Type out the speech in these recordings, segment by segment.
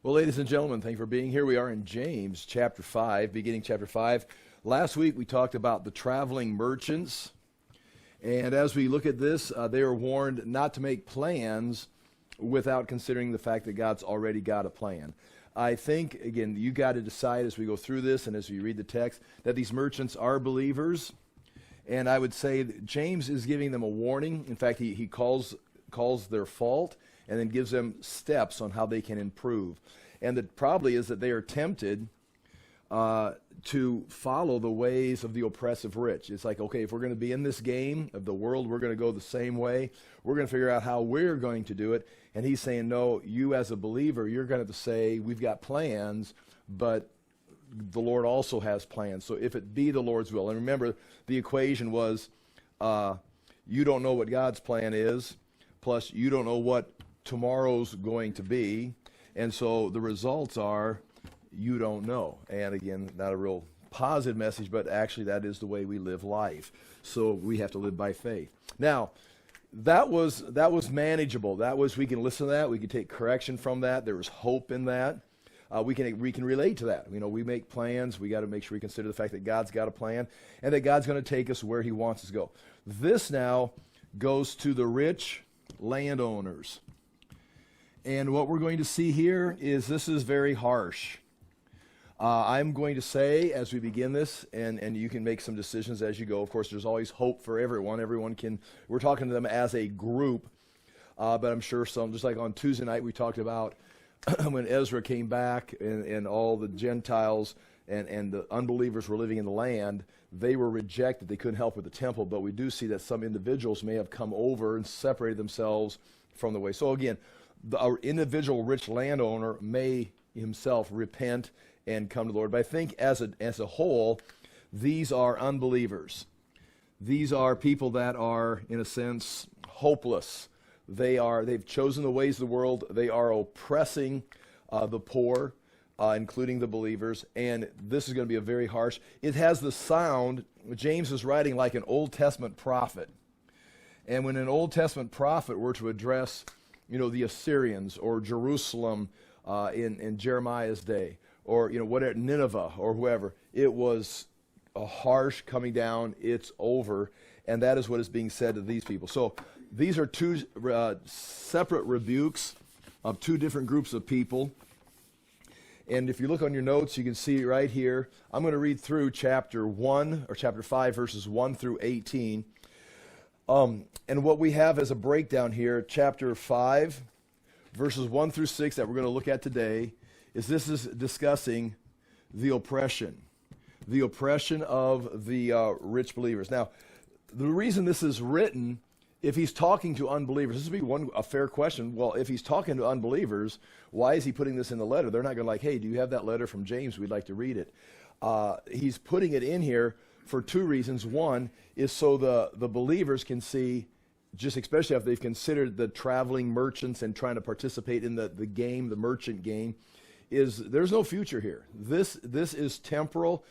Well, ladies and gentlemen, thank you for being here. We are in James chapter 5, beginning chapter 5. Last week we talked about the traveling merchants. And as we look at this, they are warned not to make plans without considering the fact that God's already got a plan. I think, again, you got to decide as we go through this and as we read the text that these merchants are believers. And I would say that James is giving them a warning. In fact, he calls their fault and then gives them steps on how they can improve. And that probably is that they are tempted to follow the ways of the oppressive rich. It's like, okay, if we're going to be in this game of the world, we're going to go the same way. We're going to figure out how we're going to do it. And he's saying, no, you as a believer, you're going to have to say, we've got plans, but the Lord also has plans. So if it be the Lord's will. And remember, the equation was you don't know what God's plan is, plus you don't know what tomorrow's going to be. And so the results are you don't know. And again, not a real positive message, but actually that is the way we live life. So we have to live by faith. Now, that was manageable. We can listen to that. We can take correction from that. There was hope in that. We can relate to that. You know, we make plans. We got to make sure we consider the fact that God's got a plan and that God's going to take us where he wants us to go. This now goes to the rich landowners. And what we're going to see here is this is very harsh. I'm going to say as we begin this, and you can make some decisions as you go. Of course, there's always hope for everyone. We're talking to them as a group, but I'm sure some, just like on Tuesday night we talked about when Ezra came back and all the Gentiles and the unbelievers were living in the land, they were rejected. They couldn't help with the temple, but we do see that some individuals may have come over and separated themselves from the way. So again, our individual rich landowner may himself repent and come to the Lord. But I think as a whole, these are unbelievers. These are people that are, in a sense, hopeless. They've chosen the ways of the world. They are oppressing the poor, including the believers. And this is going to be a very harsh. It has the sound, James is writing like an Old Testament prophet. And when an Old Testament prophet were to address, the Assyrians or Jerusalem in Jeremiah's day, or whatever, Nineveh or whoever, it was a harsh coming down. It's over, and that is what is being said to these people. So these are two separate rebukes of two different groups of people. And if you look on your notes, you can see right here. I'm going to read through chapter 5, verses 1 through 18. And what we have as a breakdown here, chapter 5, verses 1 through 6 that we're going to look at today, this is discussing the oppression of the rich believers. Now, the reason this is written, if he's talking to unbelievers, this would be a fair question. Well, if he's talking to unbelievers, why is he putting this in the letter? They're not going to like, hey, do you have that letter from James? We'd like to read it. He's putting it in here for two reasons. One is so the believers can see, just especially if they've considered the traveling merchants and trying to participate in the game, the merchant game, is there's no future here. This is temporal.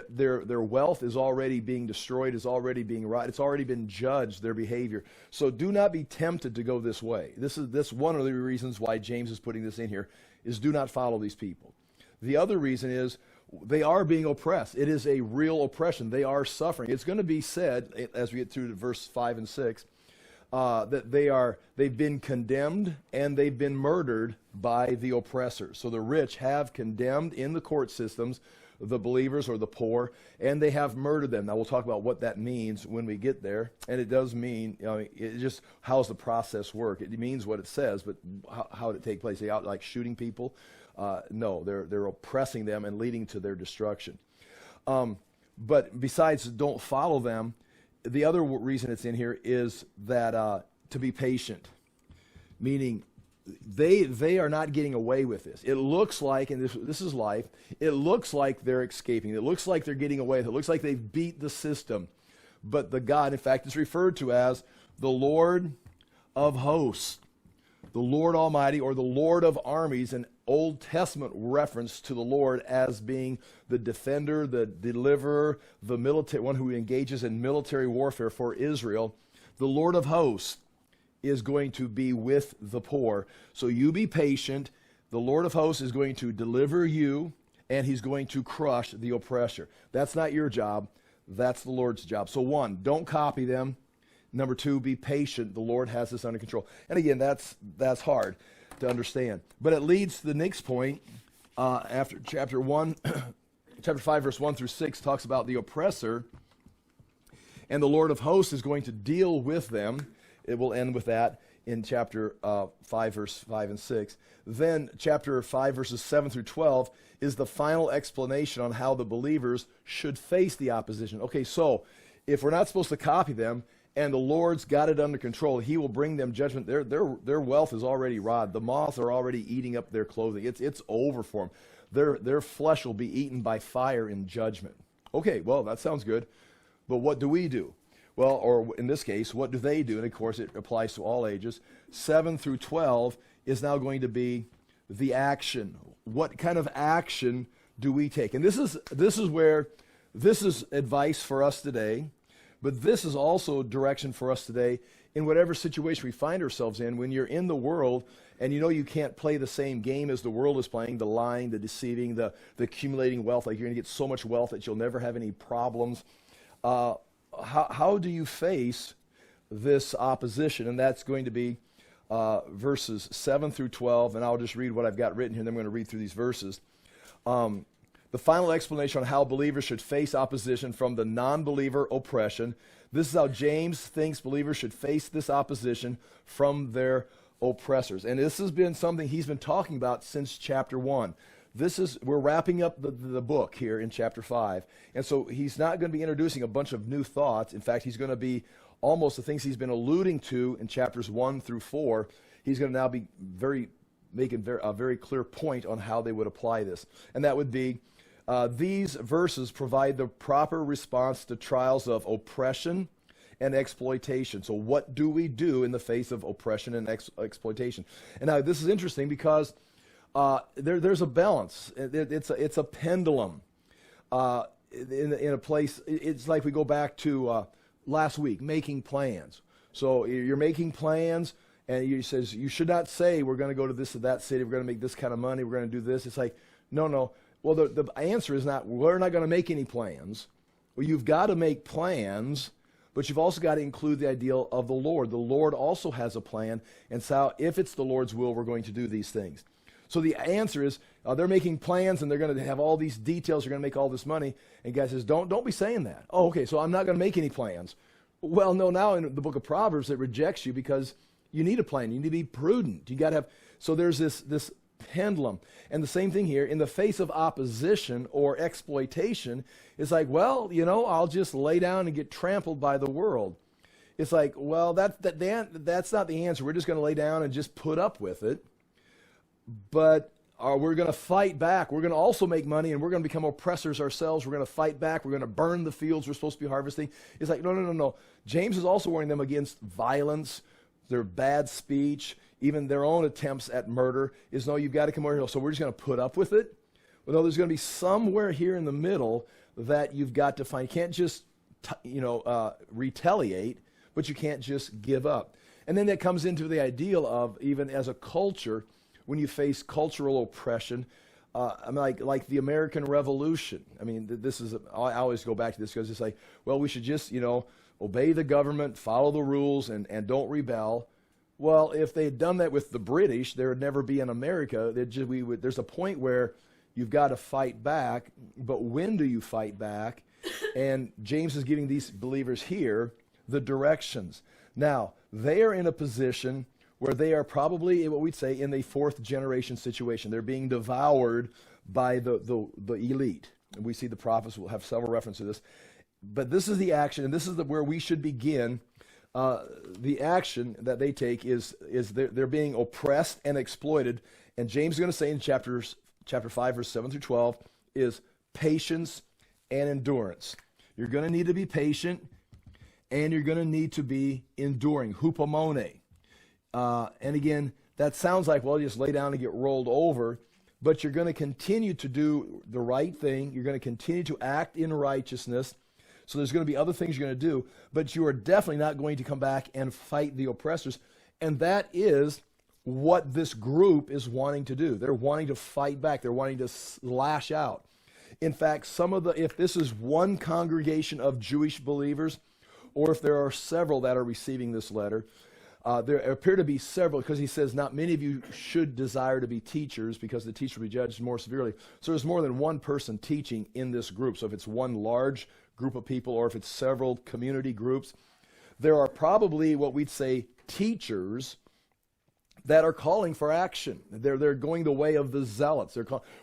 Their wealth is already being destroyed, is already being rotted. It's already been judged, their behavior. So do not be tempted to go this way. This one of the reasons why James is putting this in here is do not follow these people. The other reason is they are being oppressed. It is a real oppression. They are suffering. It's going to be said as we get through to verse 5 and 6 that they've been condemned and they've been murdered by the oppressors. So the rich have condemned in the court systems the believers or the poor, and they have murdered them. Now we'll talk about what that means when we get there. And it does mean, it just, how's the process work? It means what it says, but how did it take place? They out like shooting people? No, they're oppressing them and leading to their destruction. But besides don't follow them, the other reason it's in here is that to be patient, meaning they are not getting away with this. It looks like, and this is life, it looks like they're escaping. It looks like they're getting away with it. It looks like they've beat the system. But the God, in fact, is referred to as the Lord of hosts, the Lord Almighty, or the Lord of armies, an Old Testament reference to the Lord as being the defender, the deliverer, the military one who engages in military warfare for Israel. The Lord of hosts is going to be with the poor. So you be patient. The Lord of hosts is going to deliver you, and he's going to crush the oppressor. That's not your job. That's the Lord's job. So one, don't copy them. Number two, be patient. The Lord has this under control. And again, that's hard to understand. But it leads to the next point after chapter 1, chapter 5, verse 1 through 6 talks about the oppressor. And the Lord of hosts is going to deal with them. It will end with that in chapter 5, verse 5 and 6. Then chapter 5, verses 7 through 12 is the final explanation on how the believers should face the opposition. Okay, so if we're not supposed to copy them, and the Lord's got it under control, he will bring them judgment. Their wealth is already rotted. The moths are already eating up their clothing. It's over for them. Their flesh will be eaten by fire in judgment. Okay, well, that sounds good. But what do we do? Well, or in this case, what do they do? And of course, it applies to all ages. 7 through 12 is now going to be the action. What kind of action do we take? And this is advice for us today, but this is also direction for us today in whatever situation we find ourselves in. When you're in the world and you know you can't play the same game as the world is playing, the lying, the deceiving, the accumulating wealth, like you're going to get so much wealth that you'll never have any problems. How do you face this opposition? And that's going to be verses 7 through 12, and I'll just read what I've got written here, and then I'm going to read through these verses. The final explanation on how believers should face opposition from the non-believer oppression. This is how James thinks believers should face this opposition from their oppressors. And this has been something he's been talking about since chapter 1. We're wrapping up the book here in chapter 5. And so he's not going to be introducing a bunch of new thoughts. In fact, he's going to be almost the things he's been alluding to in chapters 1 through 4. He's going to now be making a very clear point on how they would apply this. And that would be, these verses provide the proper response to trials of oppression and exploitation. So what do we do in the face of oppression and exploitation? And now this is interesting because there's a balance. It's a pendulum. In a place, it's like we go back to last week, making plans. So you're making plans, and he says you should not say we're going to go to this or that city, we're going to make this kind of money, we're going to do this. It's like, no. Well, the answer is not, we're not going to make any plans. Well, you've got to make plans, but you've also got to include the ideal of the Lord. The Lord also has a plan, and so if it's the Lord's will, we're going to do these things. So the answer is, they're making plans, and they're going to have all these details, they're going to make all this money, and God says, don't be saying that. Oh, okay, so I'm not going to make any plans. Well, no, now in the book of Proverbs, it rejects you because you need a plan. You need to be prudent. You got to have, so there's this pendulum. And the same thing here, in the face of opposition or exploitation, it's like, well, I'll just lay down and get trampled by the world. It's like, well, that's not the answer. We're just going to lay down and just put up with it. But we're going to fight back. We're going to also make money, and we're going to become oppressors ourselves. We're going to fight back. We're going to burn the fields we're supposed to be harvesting. It's like, no. James is also warning them against violence, their bad speech, even their own attempts at murder. Is no, you've got to come over here. So we're just going to put up with it? Well, no, there's going to be somewhere here in the middle that you've got to find. You can't just, retaliate, but you can't just give up. And then that comes into the ideal of, even as a culture, when you face cultural oppression, like the American Revolution. I mean, I always go back to this because it's like, well, we should just, obey the government, follow the rules, and don't rebel. Well, if they had done that with the British, there would never be an America. There's a point where you've got to fight back, but when do you fight back? And James is giving these believers here the directions. Now, they are in a position where they are probably, what we'd say, in the fourth generation situation. They're being devoured by the elite. And we see the prophets will have several references to this. But this is the action, and this is where we should begin. The action that they take is they're being oppressed and exploited. And James is going to say in chapter 5, verse 7 through 12, is patience and endurance. You're going to need to be patient, and you're going to need to be enduring, hupomone. And again, that sounds like, well, you just lay down and get rolled over, but you're going to continue to do the right thing. You're going to continue to act in righteousness. So there's going to be other things you're going to do, but you are definitely not going to come back and fight the oppressors. And that is what this group is wanting to do. They're wanting to fight back. They're wanting to lash out. In fact, if this is one congregation of Jewish believers, or if there are several that are receiving this letter, there appear to be several, because he says, not many of you should desire to be teachers, because the teacher will be judged more severely. So there's more than one person teaching in this group. So if it's one large group of people, or if it's several community groups, there are probably what we'd say teachers that are calling for action. They're going the way of the zealots.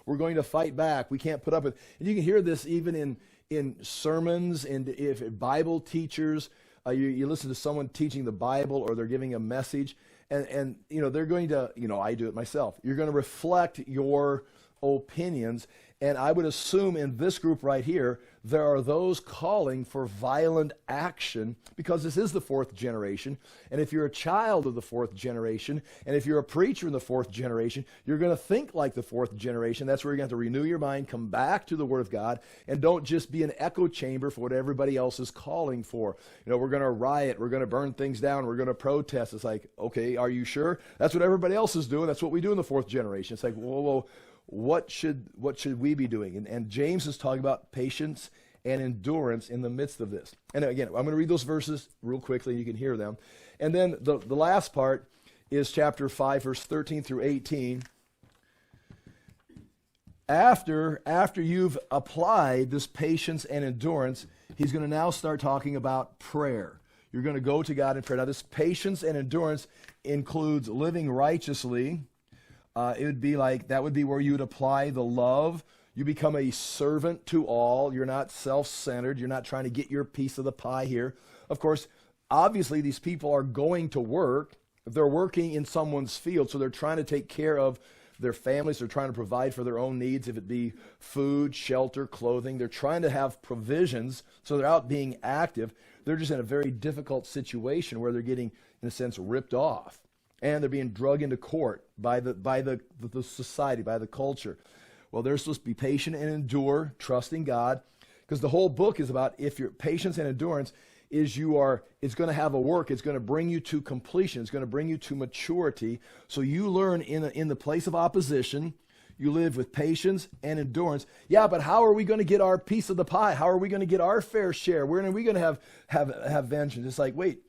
We're going to fight back. We can't put up with. And you can hear this even in sermons, and if Bible teachers. You listen to someone teaching the Bible, or they're giving a message, and they're going to, I do it myself. You're going to reflect your opinions, and I would assume in this group right here, there are those calling for violent action, because this is the fourth generation. And if you're a child of the fourth generation, and if you're a preacher in the fourth generation, you're going to think like the fourth generation. That's where you're going to have to renew your mind, come back to the Word of God, and don't just be an echo chamber for what everybody else is calling for. We're going to riot, we're going to burn things down, we're going to protest. It's like, okay, are you sure? That's what everybody else is doing. That's what we do in the fourth generation. It's like, whoa. What should we be doing? And James is talking about patience and endurance in the midst of this. And again, I'm going to read those verses real quickly, and you can hear them. And then the last part is chapter 5, verse 13 through 18. After you've applied this patience and endurance, he's going to now start talking about prayer. You're going to go to God in prayer. Now, this patience and endurance includes living righteously. It would be like, that would be where you would apply the love. You become a servant to all. You're not self-centered. You're not trying to get your piece of the pie here. Of course, obviously these people are going to work. They're working in someone's field, so they're trying to take care of their families. They're trying to provide for their own needs, if it be food, shelter, clothing. They're trying to have provisions, so they're out being active. They're just in a very difficult situation where they're getting, in a sense, ripped off. And they're being dragged into court by the society, by the culture. Well, they're supposed to be patient and endure, trusting God, because the whole book is about, if your patience and endurance it's going to have a work. It's going to bring you to completion. It's going to bring you to maturity. So you learn in the place of opposition. You live with patience and endurance. Yeah, but how are we going to get our piece of the pie? How are we going to get our fair share? When are we going to have vengeance? It's like, wait.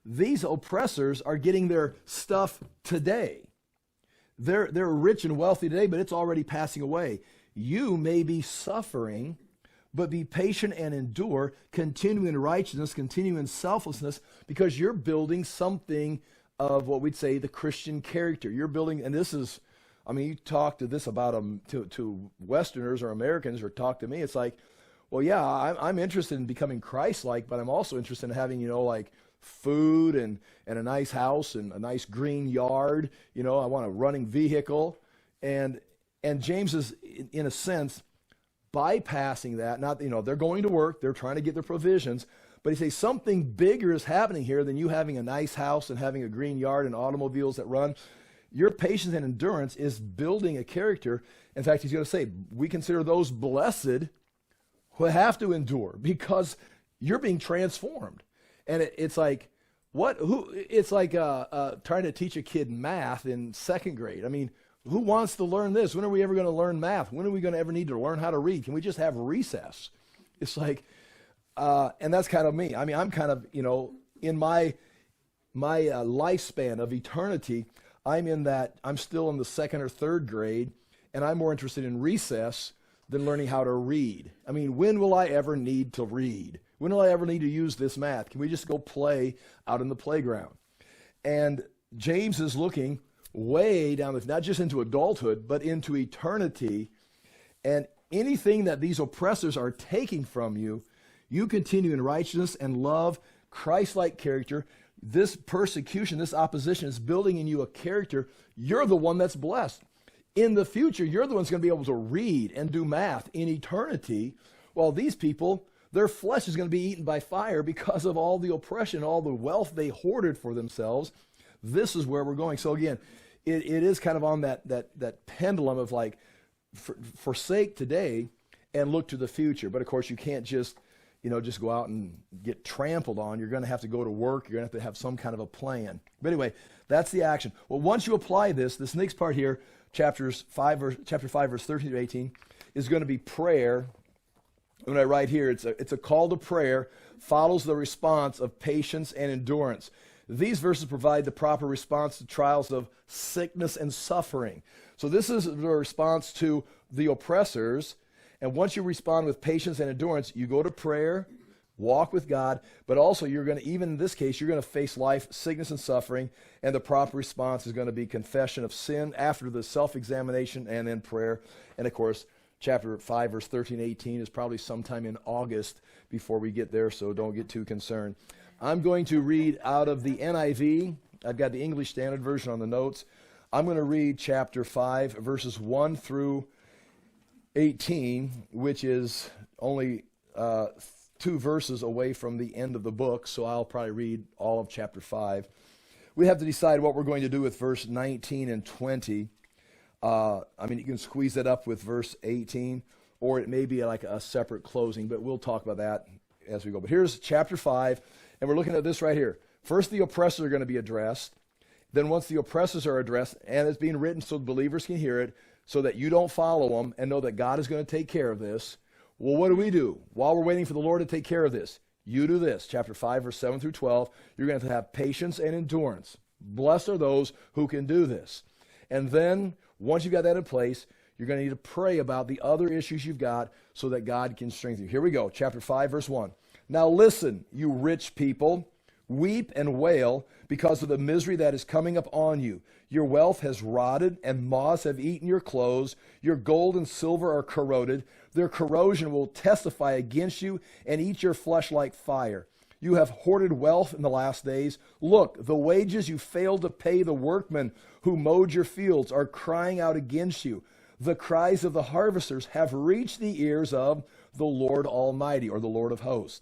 These oppressors are getting their stuff today. They're rich and wealthy today, but it's already passing away. You may be suffering, but be patient and endure, continue in righteousness, continue in selflessness, because you're building something of what we'd say the Christian character. You're building, and this is, you talk to this about to Westerners or Americans, or talk to me, it's like, well, yeah, I'm interested in becoming Christ-like, but I'm also interested in having, food and a nice house and a nice green yard. I want a running vehicle. And James is, in a sense, bypassing that. Not, they're going to work. They're trying to get their provisions. But he says something bigger is happening here than you having a nice house and having a green yard and automobiles that run. Your patience and endurance is building a character. In fact, he's going to say, we consider those blessed who have to endure, because you're being transformed. And it's like, it's like trying to teach a kid math in second grade. Who wants to learn this? When are we ever going to learn math? When are we going to ever need to learn how to read? Can we just have recess? It's like, and that's kind of me. I'm kind of, in my lifespan of eternity, I'm still in the second or third grade, and I'm more interested in recess than learning how to read. When will I ever need to read? When will I ever need to use this math? Can we just go play out in the playground? And James is looking way down, not just into adulthood, but into eternity. And anything that these oppressors are taking from you, you continue in righteousness and love, Christ-like character. This persecution, this opposition is building in you a character. You're the one that's blessed. In the future, you're the one that's going to be able to read and do math in eternity, while these people, their flesh is going to be eaten by fire because of all the oppression, all the wealth they hoarded for themselves. This is where we're going. So again, it is kind of on that pendulum of like, forsake today and look to the future. But of course, you can't just go out and get trampled on. You're going to have to go to work. You're going to have some kind of a plan. But anyway, That's the action. Well, once you apply this next part here, chapter 5, verse 13 to 18, is going to be prayer. When I write here, it's a call to prayer, follows the response of patience and endurance. These verses provide the proper response to trials of sickness and suffering. So this is the response to the oppressors. And once you respond with patience and endurance, you go to prayer, walk with God, but also you're going to, even in this case, you're going to face life, sickness, and suffering, and the proper response is going to be confession of sin after the self-examination and then prayer. And of course, chapter 5, verse 13, 18 is probably sometime in August before we get there, so don't get too concerned. I'm going to read out of the NIV. I've got the English Standard Version on the notes. I'm going to read chapter 5, verses 1 through 18, which is only 2 verses away from the end of the book, so I'll probably read all of chapter 5. We have to decide what we're going to do with verse 19 and 20. You can squeeze that up with verse 18, or it may be like a separate closing, but we'll talk about that as we go. But here's chapter 5, and we're looking at this right here. First, the oppressors are going to be addressed. Then once the oppressors are addressed, and it's being written so the believers can hear it, so that you don't follow them and know that God is going to take care of this. Well, what do we do? While we're waiting for the Lord to take care of this, you do this. Chapter 5, verse 7 through 12, you're going to have patience and endurance. Blessed are those who can do this. And then, once you've got that in place, you're going to need to pray about the other issues you've got so that God can strengthen you. Here we go, chapter 5, verse 1. Now listen, you rich people, weep and wail because of the misery that is coming up on you. Your wealth has rotted, and moths have eaten your clothes. Your gold and silver are corroded. Their corrosion will testify against you and eat your flesh like fire. You have hoarded wealth in the last days. Look, the wages you failed to pay the workmen who mowed your fields are crying out against you. The cries of the harvesters have reached the ears of the Lord Almighty, or the Lord of hosts.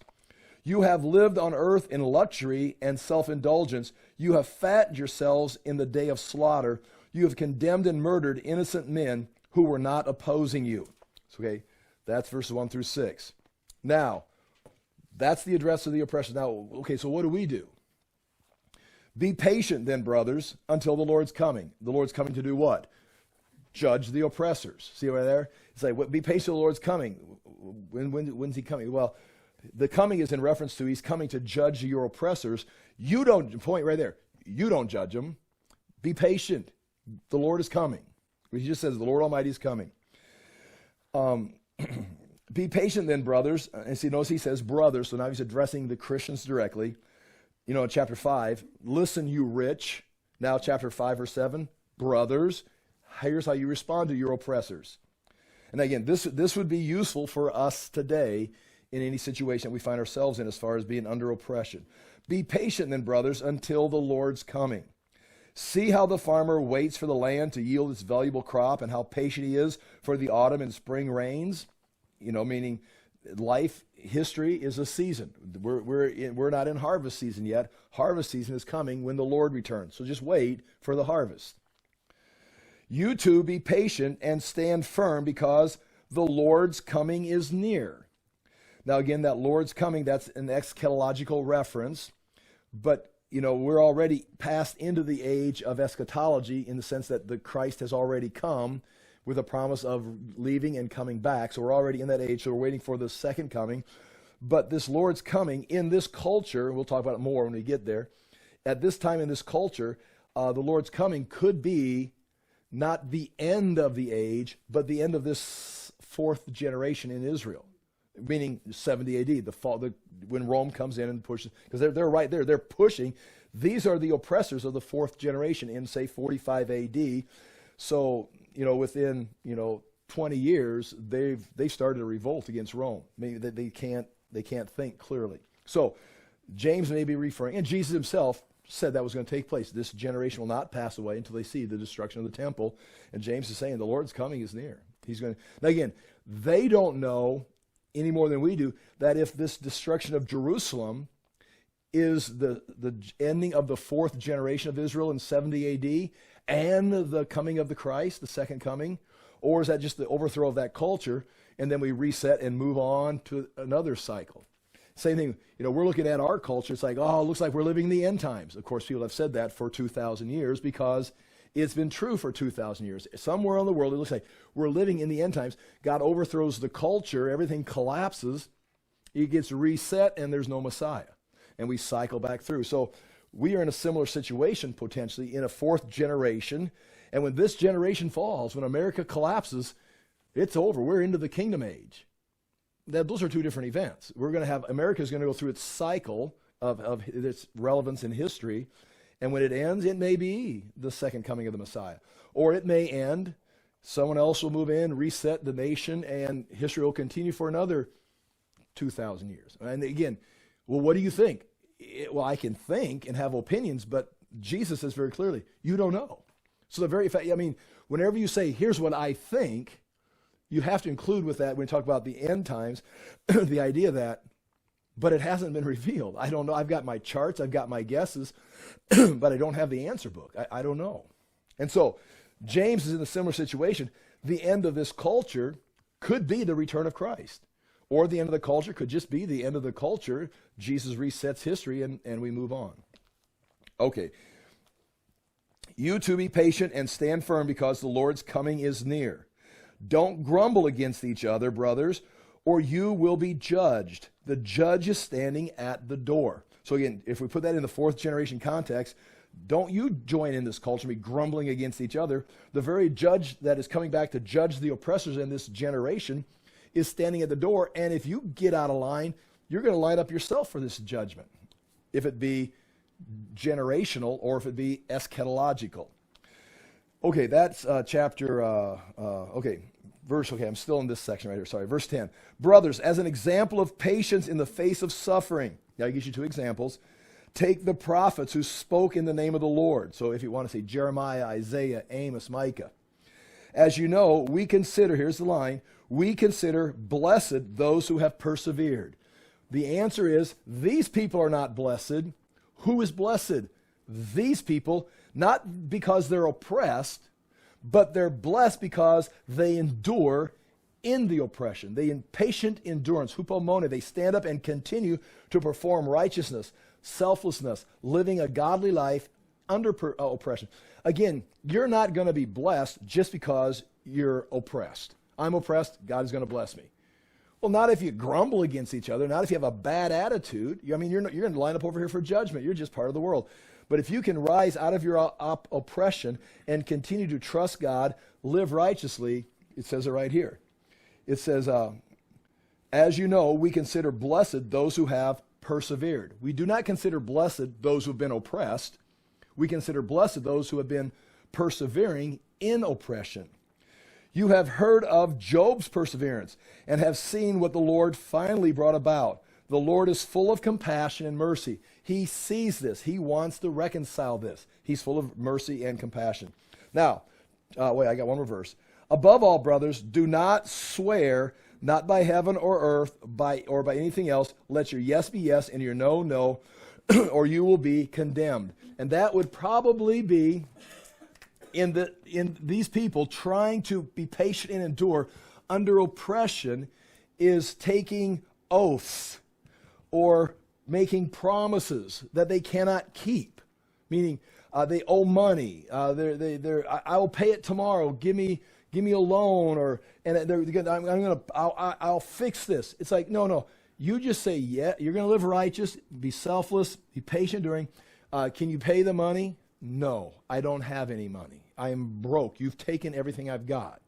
You have lived on earth in luxury and self-indulgence. You have fattened yourselves in the day of slaughter. You have condemned and murdered innocent men who were not opposing you. Okay, that's verses 1 through 6. Now, that's the address of the oppressors. Now, okay, so what do we do? Be patient then, brothers, until the Lord's coming. The Lord's coming to do what? Judge the oppressors. See right there? It's like, be patient till the Lord's coming. When's he coming? Well, the coming is in reference to he's coming to judge your oppressors. You don't, point right there, you don't judge them. Be patient. The Lord is coming. He just says the Lord Almighty is coming. Be patient then, brothers. And see, notice he says brothers, so now he's addressing the Christians directly. In chapter 5, listen, you rich. Now chapter 5, verse 7, brothers, here's how you respond to your oppressors. And again, this would be useful for us today in any situation we find ourselves in as far as being under oppression. Be patient then, brothers, until the Lord's coming. See how the farmer waits for the land to yield its valuable crop, and how patient he is for the autumn and spring rains. Meaning life, history is a season. We're not in harvest season yet. Harvest season is coming when the Lord returns. So just wait for the harvest. You too be patient and stand firm, because the Lord's coming is near. Now again, that Lord's coming, that's an eschatological reference, but we're already passed into the age of eschatology in the sense that the Christ has already come with a promise of leaving and coming back. So we're already in that age, so we're waiting for the second coming. But this Lord's coming in this culture, and we'll talk about it more when we get there, at this time in this culture, the Lord's coming could be not the end of the age, but the end of this fourth generation in Israel. Meaning 70 AD, when Rome comes in and pushes, because they're right there, they're pushing. These are the oppressors of the fourth generation in, say, 45 AD. So, within, 20 years, they've started a revolt against Rome. Maybe they can't think clearly. So, James may be referring, and Jesus himself said that was going to take place. This generation will not pass away until they see the destruction of the temple. And James is saying the Lord's coming is near. He's going to. Now again, they don't know any more than we do that if this destruction of Jerusalem is the ending of the fourth generation of Israel in 70 AD and the coming of the Christ, the second coming, or is that just the overthrow of that culture and then we reset and move on to another cycle? Same thing, we're looking at our culture. It's like, oh, it looks like we're living the end times. Of course, people have said that for 2,000 years because it's been true for 2,000 years. Somewhere in the world, it looks like we're living in the end times. God overthrows the culture. Everything collapses. It gets reset, and there's no Messiah. And we cycle back through. So we are in a similar situation, potentially, in a fourth generation. And when this generation falls, when America collapses, it's over. We're into the kingdom age. Those are two different events. America is going to go through its cycle of its relevance in history. And when it ends, it may be the second coming of the Messiah. Or it may end, someone else will move in, reset the nation, and history will continue for another 2,000 years. And again, well, what do you think? Well, I can think and have opinions, but Jesus says very clearly, you don't know. So the very fact, whenever you say, here's what I think, you have to include with that, when we talk about the end times, the idea that, but it hasn't been revealed. I don't know. I've got my charts, I've got my guesses, but I don't have the answer book. I don't know. And so James is in a similar situation. The end of this culture could be the return of Christ. Or the end of the culture could just be the end of the culture. Jesus resets history and we move on. Okay. You too be patient and stand firm because the Lord's coming is near. Don't grumble against each other, brothers, or you will be judged. The judge is standing at the door. So again, if we put that in the fourth generation context, don't you join in this culture and be grumbling against each other. The very judge that is coming back to judge the oppressors in this generation is standing at the door, and if you get out of line, you're going to line up yourself for this judgment, if it be generational or if it be eschatological. Okay, that's I'm still in this section right here, sorry. Verse 10. Brothers, as an example of patience in the face of suffering, now he gives you two examples. Take the prophets who spoke in the name of the Lord. So if you want to say Jeremiah, Isaiah, Amos, Micah. As you know, we consider, here's the line, we consider blessed those who have persevered. The answer is, these people are not blessed. Who is blessed? These people, not because they're oppressed, but they're blessed because they endure in the oppression. They in patient endurance, hupomone, they stand up and continue to perform righteousness, selflessness, living a godly life under oppression. Again, you're not going to be blessed just because you're oppressed. I'm oppressed, God is going to bless me. Well, not if you grumble against each other, not if you have a bad attitude. You're going to line up over here for judgment. You're just part of the world. But if you can rise out of your oppression and continue to trust God, live righteously, it says it right here. It says, as you know, we consider blessed those who have persevered. We do not consider blessed those who have been oppressed. We consider blessed those who have been persevering in oppression. You have heard of Job's perseverance and have seen what the Lord finally brought about. The Lord is full of compassion and mercy. He sees this. He wants to reconcile this. He's full of mercy and compassion. Now, I got one more verse. Above all, brothers, do not swear, not by heaven or earth, or by anything else. Let your yes be yes and your no, no, or you will be condemned. And that would probably be in these people trying to be patient and endure under oppression is taking oaths or making promises that they cannot keep, meaning they owe money. I will pay it tomorrow. Give me a loan, I'll fix this. It's like no. You just say yeah. You're going to live righteous, be selfless, be patient during. Can you pay the money? No, I don't have any money. I am broke. You've taken everything I've got.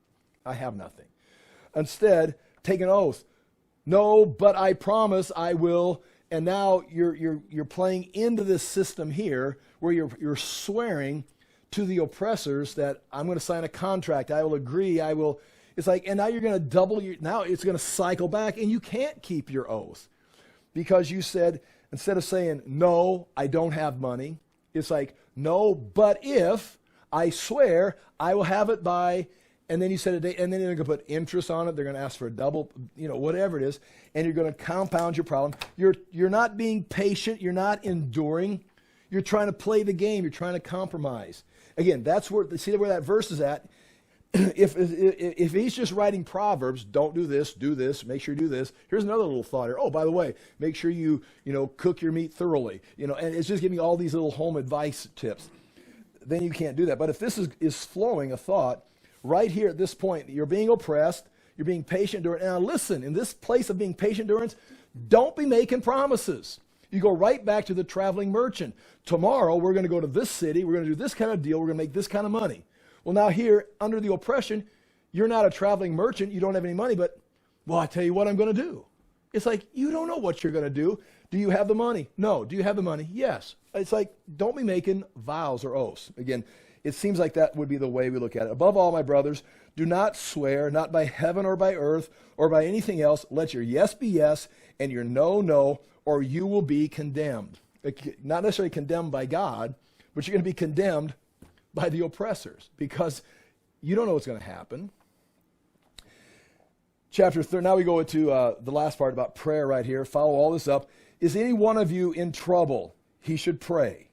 I have nothing. Instead, take an oath. No, but I promise I will. And now you're playing into this system here where you're swearing to the oppressors that I'm going to sign a contract. I will agree. I will. It's like, and now you're going to now it's going to cycle back and you can't keep your oath because you said, instead of saying, no, I don't have money, it's like, no, but if I swear I will have it by, and then you said a date, and then they're going to put interest on it. They're going to ask for a double, whatever it is, and you're going to compound your problem. You're not being patient. You're not enduring. You're trying to play the game. You're trying to compromise. Again, see where that verse is at. if he's just writing Proverbs, don't do this, make sure you do this. Here's another little thought here. Oh, by the way, make sure you cook your meat thoroughly. And it's just giving you all these little home advice tips. Then you can't do that. But if this is flowing a thought right here at this point, you're being oppressed, you're being patient endurance. Now listen, in this place of being patient endurance, don't be making promises. You go right back to the traveling merchant. Tomorrow we're going to go to this city, we're going to do this kind of deal, we're going to make this kind of money. Well, now here, under the oppression, you're not a traveling merchant, you don't have any money, but, well, I tell you what I'm going to do. It's like, you don't know what you're going to do. Do you have the money? No. Do you have the money? Yes. It's like, don't be making vows or oaths. Again, it seems like that would be the way we look at it. Above all, my brothers, do not swear, not by heaven or by earth or by anything else. Let your yes be yes and your no, no, or you will be condemned. Not necessarily condemned by God, but you're going to be condemned by the oppressors, because you don't know what's going to happen. Chapter 3, now we go into the last part about prayer right here. Follow all this up. Is any one of you in trouble? He should pray.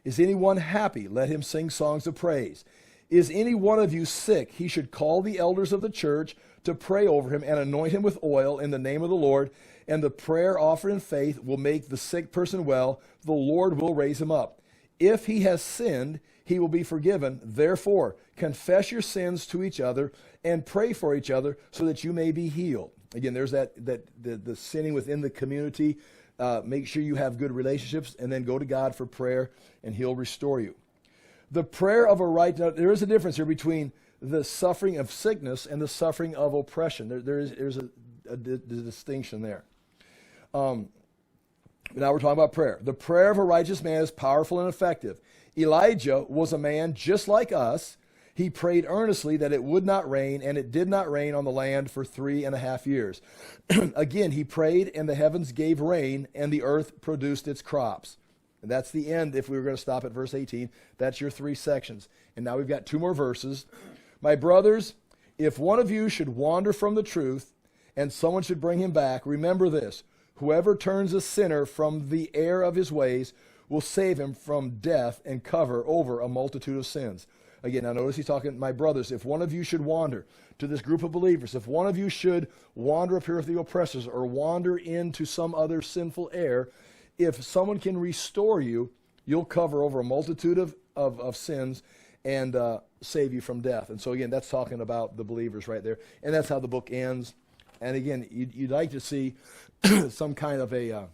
Is anyone happy? Let him sing songs of praise. Is any one of you sick? He should call the elders of the church to pray over him and anoint him with oil in the name of the Lord. And the prayer offered in faith will make the sick person well. The Lord will raise him up. If he has sinned, he will be forgiven. Therefore, confess your sins to each other and pray for each other so that you may be healed. Again, there's the sinning within the community. Make sure you have good relationships, and then go to God for prayer, and he'll restore you. The prayer of a righteous, there is a difference here between the suffering of sickness and the suffering of oppression. There's a distinction there. Now we're talking about prayer. The prayer of a righteous man is powerful and effective. Elijah was a man just like us. He prayed earnestly that it would not rain, and it did not rain on the land for 3.5 years. Again, he prayed, and the heavens gave rain, and the earth produced its crops. And that's the end. If we were going to stop at verse 18, that's your 3 sections. And now we've got 2 more verses. My brothers, if one of you should wander from the truth, and someone should bring him back, remember this: whoever turns a sinner from the error of his ways will save him from death and cover over a multitude of sins. Again, now notice he's talking, my brothers, if one of you should wander, to this group of believers, if one of you should wander up here with the oppressors or wander into some other sinful error, if someone can restore you, you'll cover over a multitude of sins and save you from death. And so again, that's talking about the believers right there. And that's how the book ends. And again, you'd like to see some kind of a,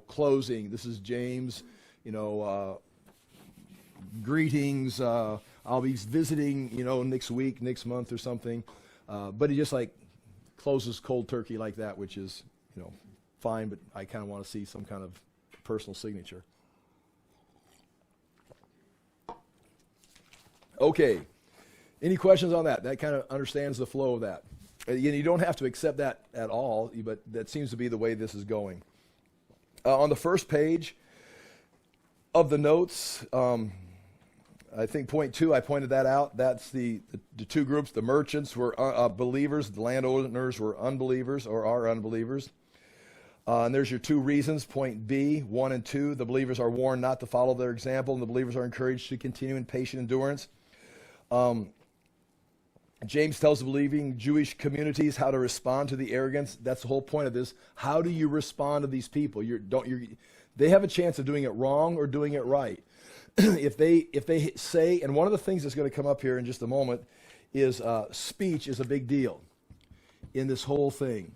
closing. This is James, greetings. I'll be visiting, next week, next month or something. But he just closes cold turkey like that, which is, fine, but I kind of want to see some kind of personal signature. Okay. Any questions on that? That kind of understands the flow of that. Again, you don't have to accept that at all, but that seems to be the way this is going. On the first page of the notes, I think point 2, I pointed that out. That's the 2 groups. The merchants were believers. The landowners were unbelievers or are unbelievers. And there's your 2 reasons. Point B, 1 and 2. The believers are warned not to follow their example, and the believers are encouraged to continue in patient endurance. James tells the believing Jewish communities how to respond to the arrogance. That's the whole point of this. How do you respond to these people? They have a chance of doing it wrong or doing it right. If they say, and one of the things that's going to come up here in just a moment is speech is a big deal in this whole thing.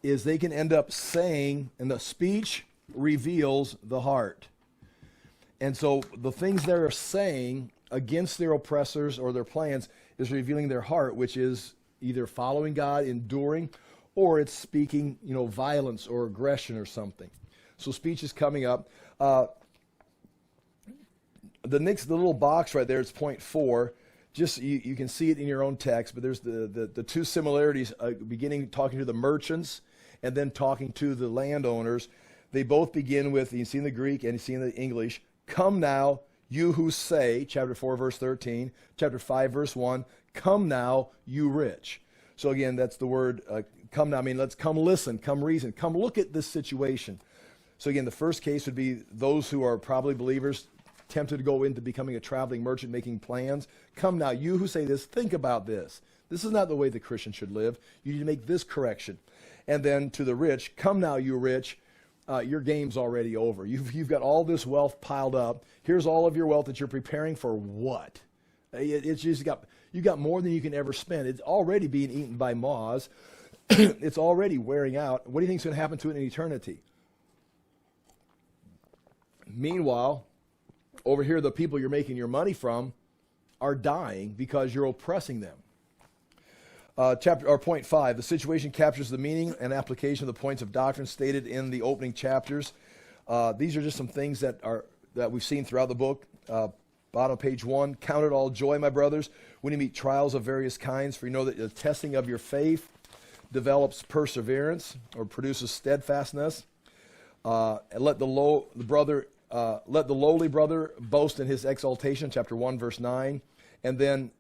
Is they can end up saying, and the speech reveals the heart. And so the things they're saying against their oppressors or their plans is revealing their heart, which is either following God, enduring, or it's speaking, violence or aggression or something. So speech is coming up. The little box right there is point 4. Just you can see it in your own text, but there's the 2 similarities, beginning talking to the merchants and then talking to the landowners. They both begin with, you see in the Greek and you see in the English, come now, you who say, chapter 4, verse 13, chapter 5, verse 1, come now, you rich. So again, that's the word come now. I mean, let's come listen, come reason, come look at this situation. So again, the first case would be those who are probably believers tempted to go into becoming a traveling merchant, making plans. Come now, you who say this, think about this. This is not the way the Christian should live. You need to make this correction. And then to the rich, come now, you rich. Your game's already over. You've got all this wealth piled up. Here's all of your wealth that you're preparing for what? It's just you got more than you can ever spend. It's already being eaten by moths. It's already wearing out. What do you think is going to happen to it in eternity? Meanwhile, over here, the people you're making your money from are dying because you're oppressing them. Point 5, the situation captures the meaning and application of the points of doctrine stated in the opening chapters. These are just some things that we've seen throughout the book. Bottom of page 1, count it all joy, my brothers, when you meet trials of various kinds, for you know that the testing of your faith develops perseverance or produces steadfastness. And let the lowly brother boast in his exaltation, chapter 1, verse 9. And then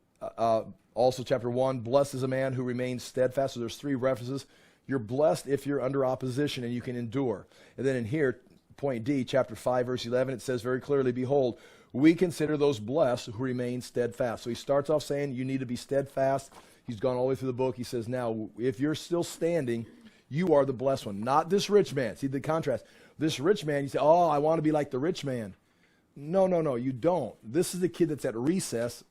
also chapter 1, blessed is a man who remains steadfast. So there's 3 references. You're blessed if you're under opposition and you can endure. And then in here, point D, chapter 5, verse 11, it says very clearly, behold, we consider those blessed who remain steadfast. So he starts off saying you need to be steadfast. He's gone all the way through the book. He says, now, if you're still standing, you are the blessed one, not this rich man. See the contrast. This rich man, you say, oh, I want to be like the rich man. No, you don't. This is the kid that's at recess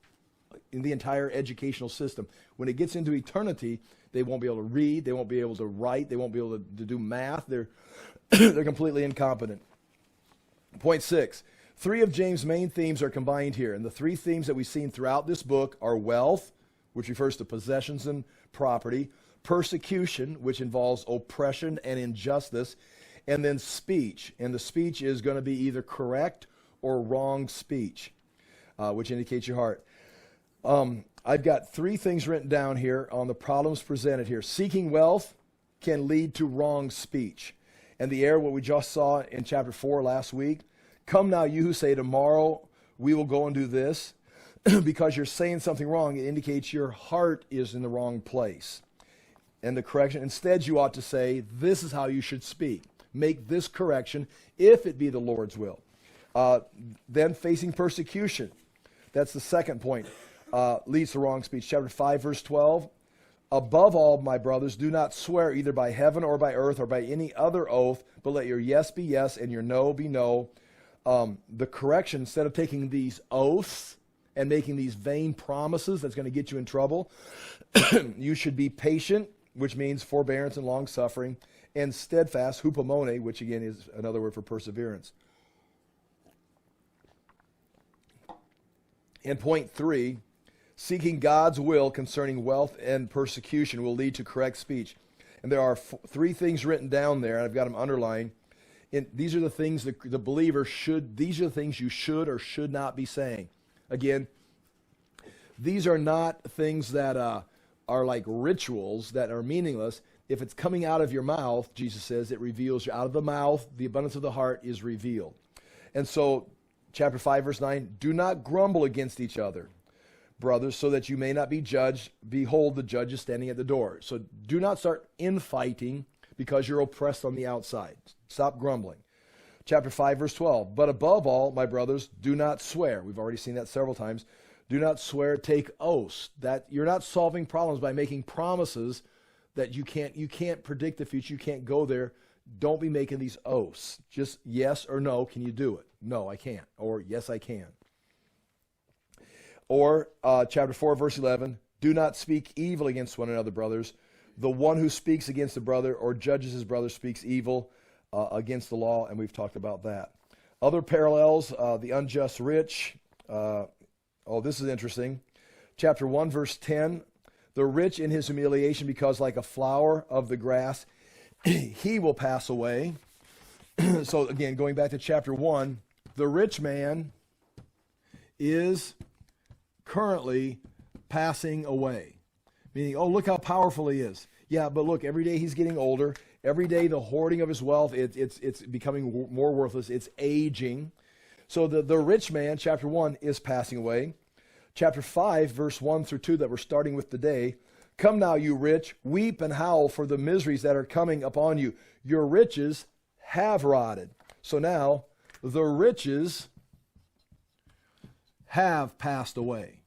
in the entire educational system. When it gets into eternity, they won't be able to read, they won't be able to write, they won't be able to do math. They're completely incompetent. Point 6, 3 of James' main themes are combined here. And the 3 themes that we've seen throughout this book are wealth, which refers to possessions and property, persecution, which involves oppression and injustice, and then speech. And the speech is going to be either correct or wrong speech, which indicates your heart. I've got 3 things written down here on the problems presented here. Seeking wealth can lead to wrong speech. And the error, what we just saw in chapter 4 last week, come now you who say tomorrow we will go and do this, because you're saying something wrong, it indicates your heart is in the wrong place. And the correction, instead you ought to say, this is how you should speak. Make this correction if it be the Lord's will. Then facing persecution. That's the second point. Leads to wrong speech. Chapter 5, verse 12. Above all, my brothers, do not swear either by heaven or by earth or by any other oath, but let your yes be yes and your no be no. The correction, instead of taking these oaths and making these vain promises that's going to get you in trouble, you should be patient, which means forbearance and long-suffering, and steadfast, hupomone, which again is another word for perseverance. And point 3, seeking God's will concerning wealth and persecution will lead to correct speech. And there are 3 things written down there, and I've got them underlined. And these are the things the believer should, these are the things you should or should not be saying. Again, these are not things that are like rituals that are meaningless. If it's coming out of your mouth, Jesus says, it reveals you. Out of the mouth, the abundance of the heart is revealed. And so, chapter 5, verse 9, do not grumble against each other, brothers, so that you may not be judged. Behold, the judge is standing at the door. So do not start infighting because you're oppressed on the outside. Stop grumbling. Chapter 5, verse 12, but above all, my brothers, do not swear. We've already seen that several times. Do not swear, take oaths. That you're not solving problems by making promises that you can't predict the future, you can't go there. Don't be making these oaths. Just yes or no, can you do it? No, I can't. Or yes, I can. Or chapter 4, verse 11, do not speak evil against one another, brothers. The one who speaks against a brother or judges his brother speaks evil against the law, and we've talked about that. Other parallels, the unjust rich. This is interesting. Chapter 1, verse 10, the rich in his humiliation, because like a flower of the grass, he will pass away. So again, going back to chapter 1, the rich man is currently passing away. Meaning, oh, look how powerful he is. Yeah, but look, every day he's getting older. Every day the hoarding of his wealth, it's becoming more worthless. It's aging. So the rich man, chapter 1, is passing away. Chapter 5, verse 1 through 2 that we're starting with today. Come now, you rich, weep and howl for the miseries that are coming upon you. Your riches have rotted. So now, the riches have passed away.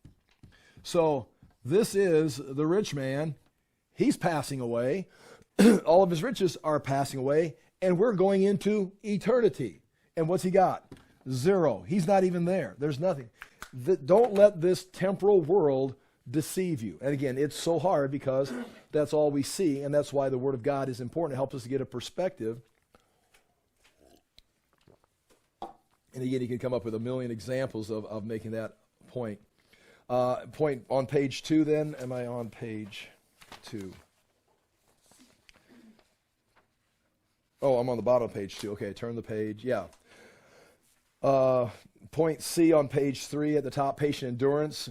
So this is the rich man. He's passing away. All of his riches are passing away, and we're going into eternity. And what's he got? Zero. He's not even there. There's nothing. Don't let this temporal world deceive you. And again, it's so hard because that's all we see, and that's why the Word of God is important. It helps us to get a perspective. And again, you can come up with a million examples of making that point. Point on page 2 then. Am I on page 2? Oh, I'm on the bottom of page 2. Okay, turn the page. Yeah. Point C on page 3 at the top, patient endurance.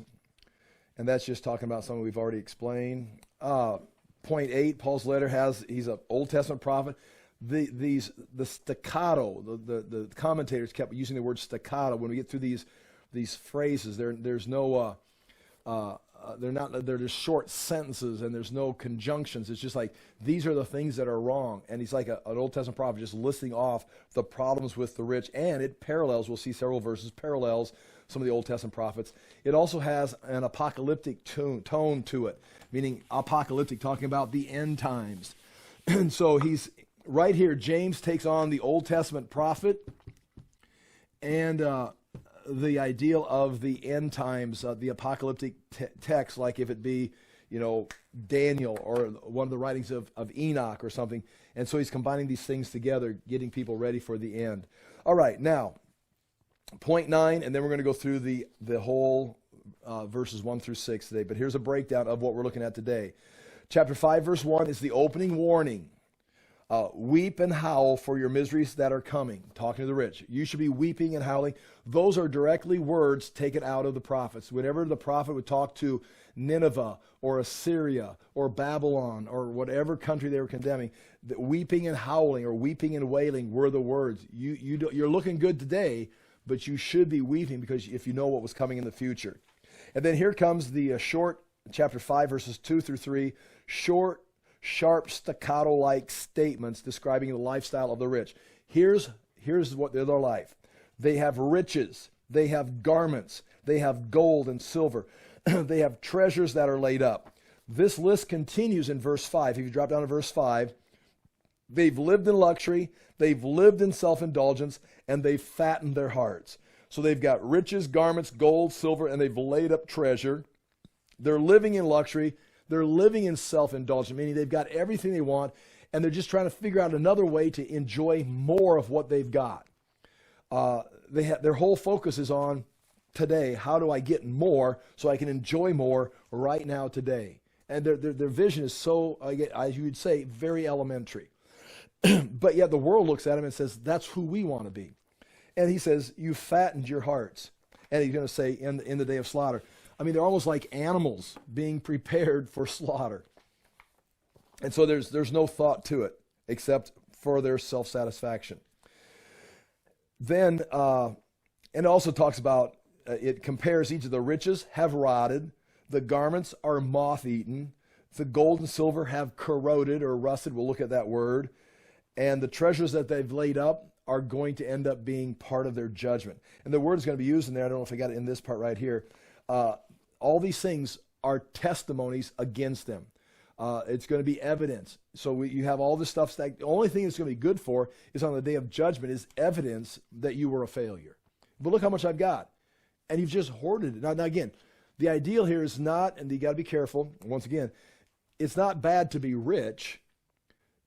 And that's just talking about something we've already explained. Point 8, Paul's letter he's an Old Testament prophet. The staccato, the commentators kept using the word staccato. When we get through these phrases, there's no, they're just short sentences and there's no conjunctions. It's just like, these are the things that are wrong. And he's like an Old Testament prophet just listing off the problems with the rich. And it parallels, we'll see several verses, parallels some of the Old Testament prophets. It also has an apocalyptic tone to it, meaning apocalyptic, talking about the end times. And so he's right here, James takes on the Old Testament prophet and the ideal of the end times, the apocalyptic text, like if it be, Daniel or one of the writings of Enoch or something. And so he's combining these things together, getting people ready for the end. All right, now, point 9, and then we're going to go through the whole verses 1 through 6 today. But here's a breakdown of what we're looking at today. Chapter 5, verse 1 is the opening warning. Weep and howl for your miseries that are coming. Talking to the rich. You should be weeping and howling. Those are directly words taken out of the prophets. Whenever the prophet would talk to Nineveh or Assyria or Babylon or whatever country they were condemning, the weeping and howling or weeping and wailing were the words. You're looking good today, but you should be weeping because if you know what was coming in the future. And then here comes the short, chapter 5, verses 2 through 3, short, sharp, staccato-like statements describing the lifestyle of the rich. Here's what their life. They have riches. They have garments. They have gold and silver. They have treasures that are laid up. This list continues in verse 5. If you drop down to verse 5, they've lived in luxury, they've lived in self-indulgence, and they've fattened their hearts. So they've got riches, garments, gold, silver, and they've laid up treasure. They're living in luxury. They're living in self-indulgence, meaning they've got everything they want, and they're just trying to figure out another way to enjoy more of what they've got. Their whole focus is on today. How do I get more so I can enjoy more right now today? And their vision is so, as you would say, very elementary. But yet the world looks at him and says, that's who we want to be. And he says, you fattened your hearts. And he's going to say, in the day of slaughter. I mean, they're almost like animals being prepared for slaughter. And so there's no thought to it except for their self-satisfaction. Then, and it also talks about, it compares each of the riches have rotted, the garments are moth-eaten, the gold and silver have corroded or rusted, we'll look at that word, and the treasures that they've laid up are going to end up being part of their judgment. And the word is going to be used in there, I don't know if I got it in this part right here. All these things are testimonies against them. It's going to be evidence. So you have all this stuff. The only thing it's going to be good for is on the day of judgment is evidence that you were a failure. But look how much I've got. And you've just hoarded it. Now again, the ideal here is not, and you got to be careful, once again, it's not bad to be rich.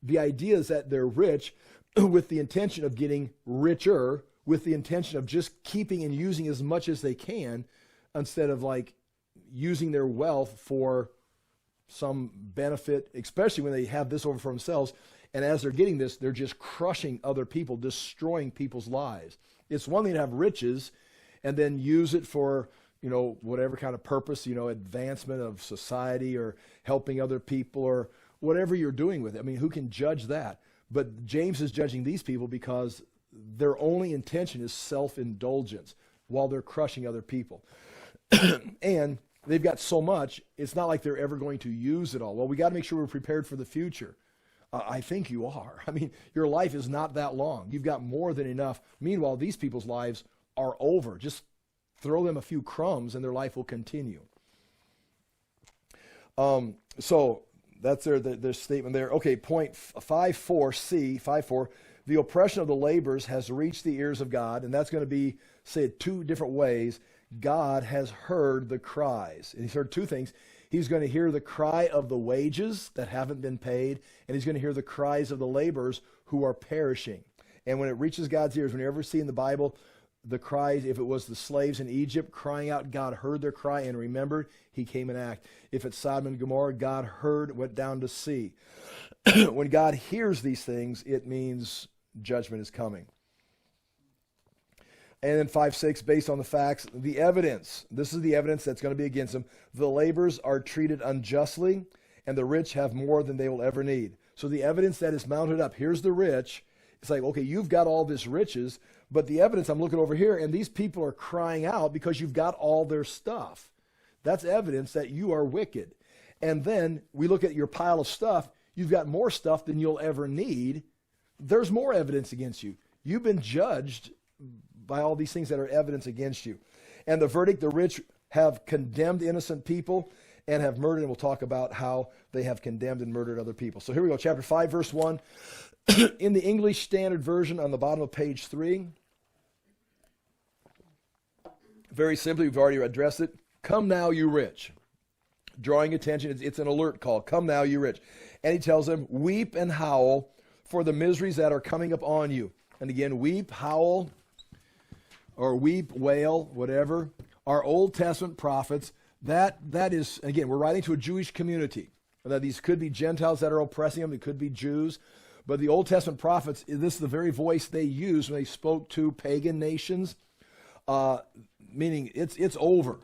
The idea is that they're rich with the intention of getting richer, with the intention of just keeping and using as much as they can, instead of like using their wealth for some benefit, especially when they have this over for themselves. And as they're getting this, they're just crushing other people, destroying people's lives. It's one thing to have riches and then use it for, whatever kind of purpose, advancement of society or helping other people or whatever you're doing with it. I mean, who can judge that? But James is judging these people because their only intention is self-indulgence while they're crushing other people. And they've got so much, it's not like they're ever going to use it all. Well, we got to make sure we're prepared for the future. I think you are. I mean, your life is not that long. You've got more than enough. Meanwhile, these people's lives are over. Just throw them a few crumbs and their life will continue. So that's their statement there. Okay, point 5.4c, 5.4, the oppression of the laborers has reached the ears of God, and that's going to be said two different ways. God has heard the cries. And he's heard two things. He's going to hear the cry of the wages that haven't been paid, and he's going to hear the cries of the laborers who are perishing. And when it reaches God's ears, when you ever see in the Bible the cries, if it was the slaves in Egypt crying out, God heard their cry and remembered, he came and acted. If it's Sodom and Gomorrah, God heard, went down to see. When God hears these things, it means judgment is coming. And then 5.6, based on the facts, the evidence. This is the evidence that's going to be against them. The laborers are treated unjustly, and the rich have more than they will ever need. So the evidence that is mounted up, here's the rich. It's like, okay, you've got all this riches, but the evidence, I'm looking over here, and these people are crying out because you've got all their stuff. That's evidence that you are wicked. And then we look at your pile of stuff. You've got more stuff than you'll ever need. There's more evidence against you. You've been judged by all these things that are evidence against you. And the verdict, the rich have condemned innocent people and have murdered, and we'll talk about how they have condemned and murdered other people. So here we go, chapter 5, verse 1. In the English Standard Version on the bottom of page 3, very simply, we've already addressed it. Come now, you rich. Drawing attention, it's an alert call. Come now, you rich. And he tells them, weep and howl for the miseries that are coming up on you. And again, weep, howl, or weep, wail, whatever, are Old Testament prophets. That is, again, we're writing to a Jewish community. That these could be Gentiles that are oppressing them. It could be Jews. But the Old Testament prophets, this is the very voice they used when they spoke to pagan nations, meaning it's over.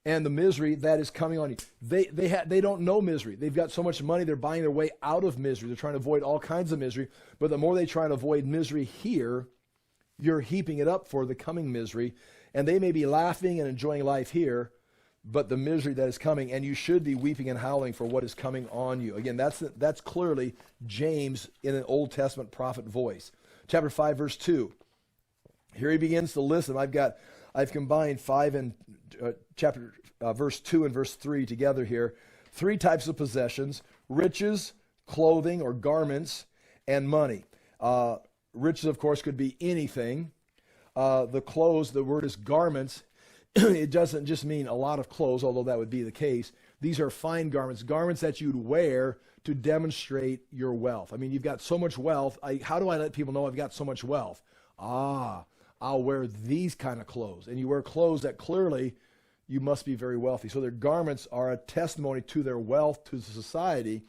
And the misery that is coming on you. They don't know misery. They've got so much money, they're buying their way out of misery. They're trying to avoid all kinds of misery. But the more they try to avoid misery here, you're heaping it up for the coming misery. And they may be laughing and enjoying life here, but the misery that is coming, and you should be weeping and howling for what is coming on you. Again, that's clearly James in an Old Testament prophet voice. Chapter 5, verse 2. Here he begins to list them. I've combined 5 and verse 2 and verse 3 together here. 3 types of possessions: riches, clothing or garments, and money. Riches, of course, could be anything. The clothes, the word is garments. It doesn't just mean a lot of clothes, although that would be the case. These are fine garments, garments that you'd wear to demonstrate your wealth. I mean, you've got so much wealth. How do I let people know I've got so much wealth? I'll wear these kind of clothes. And you wear clothes that clearly you must be very wealthy. So their garments are a testimony to their wealth, to society,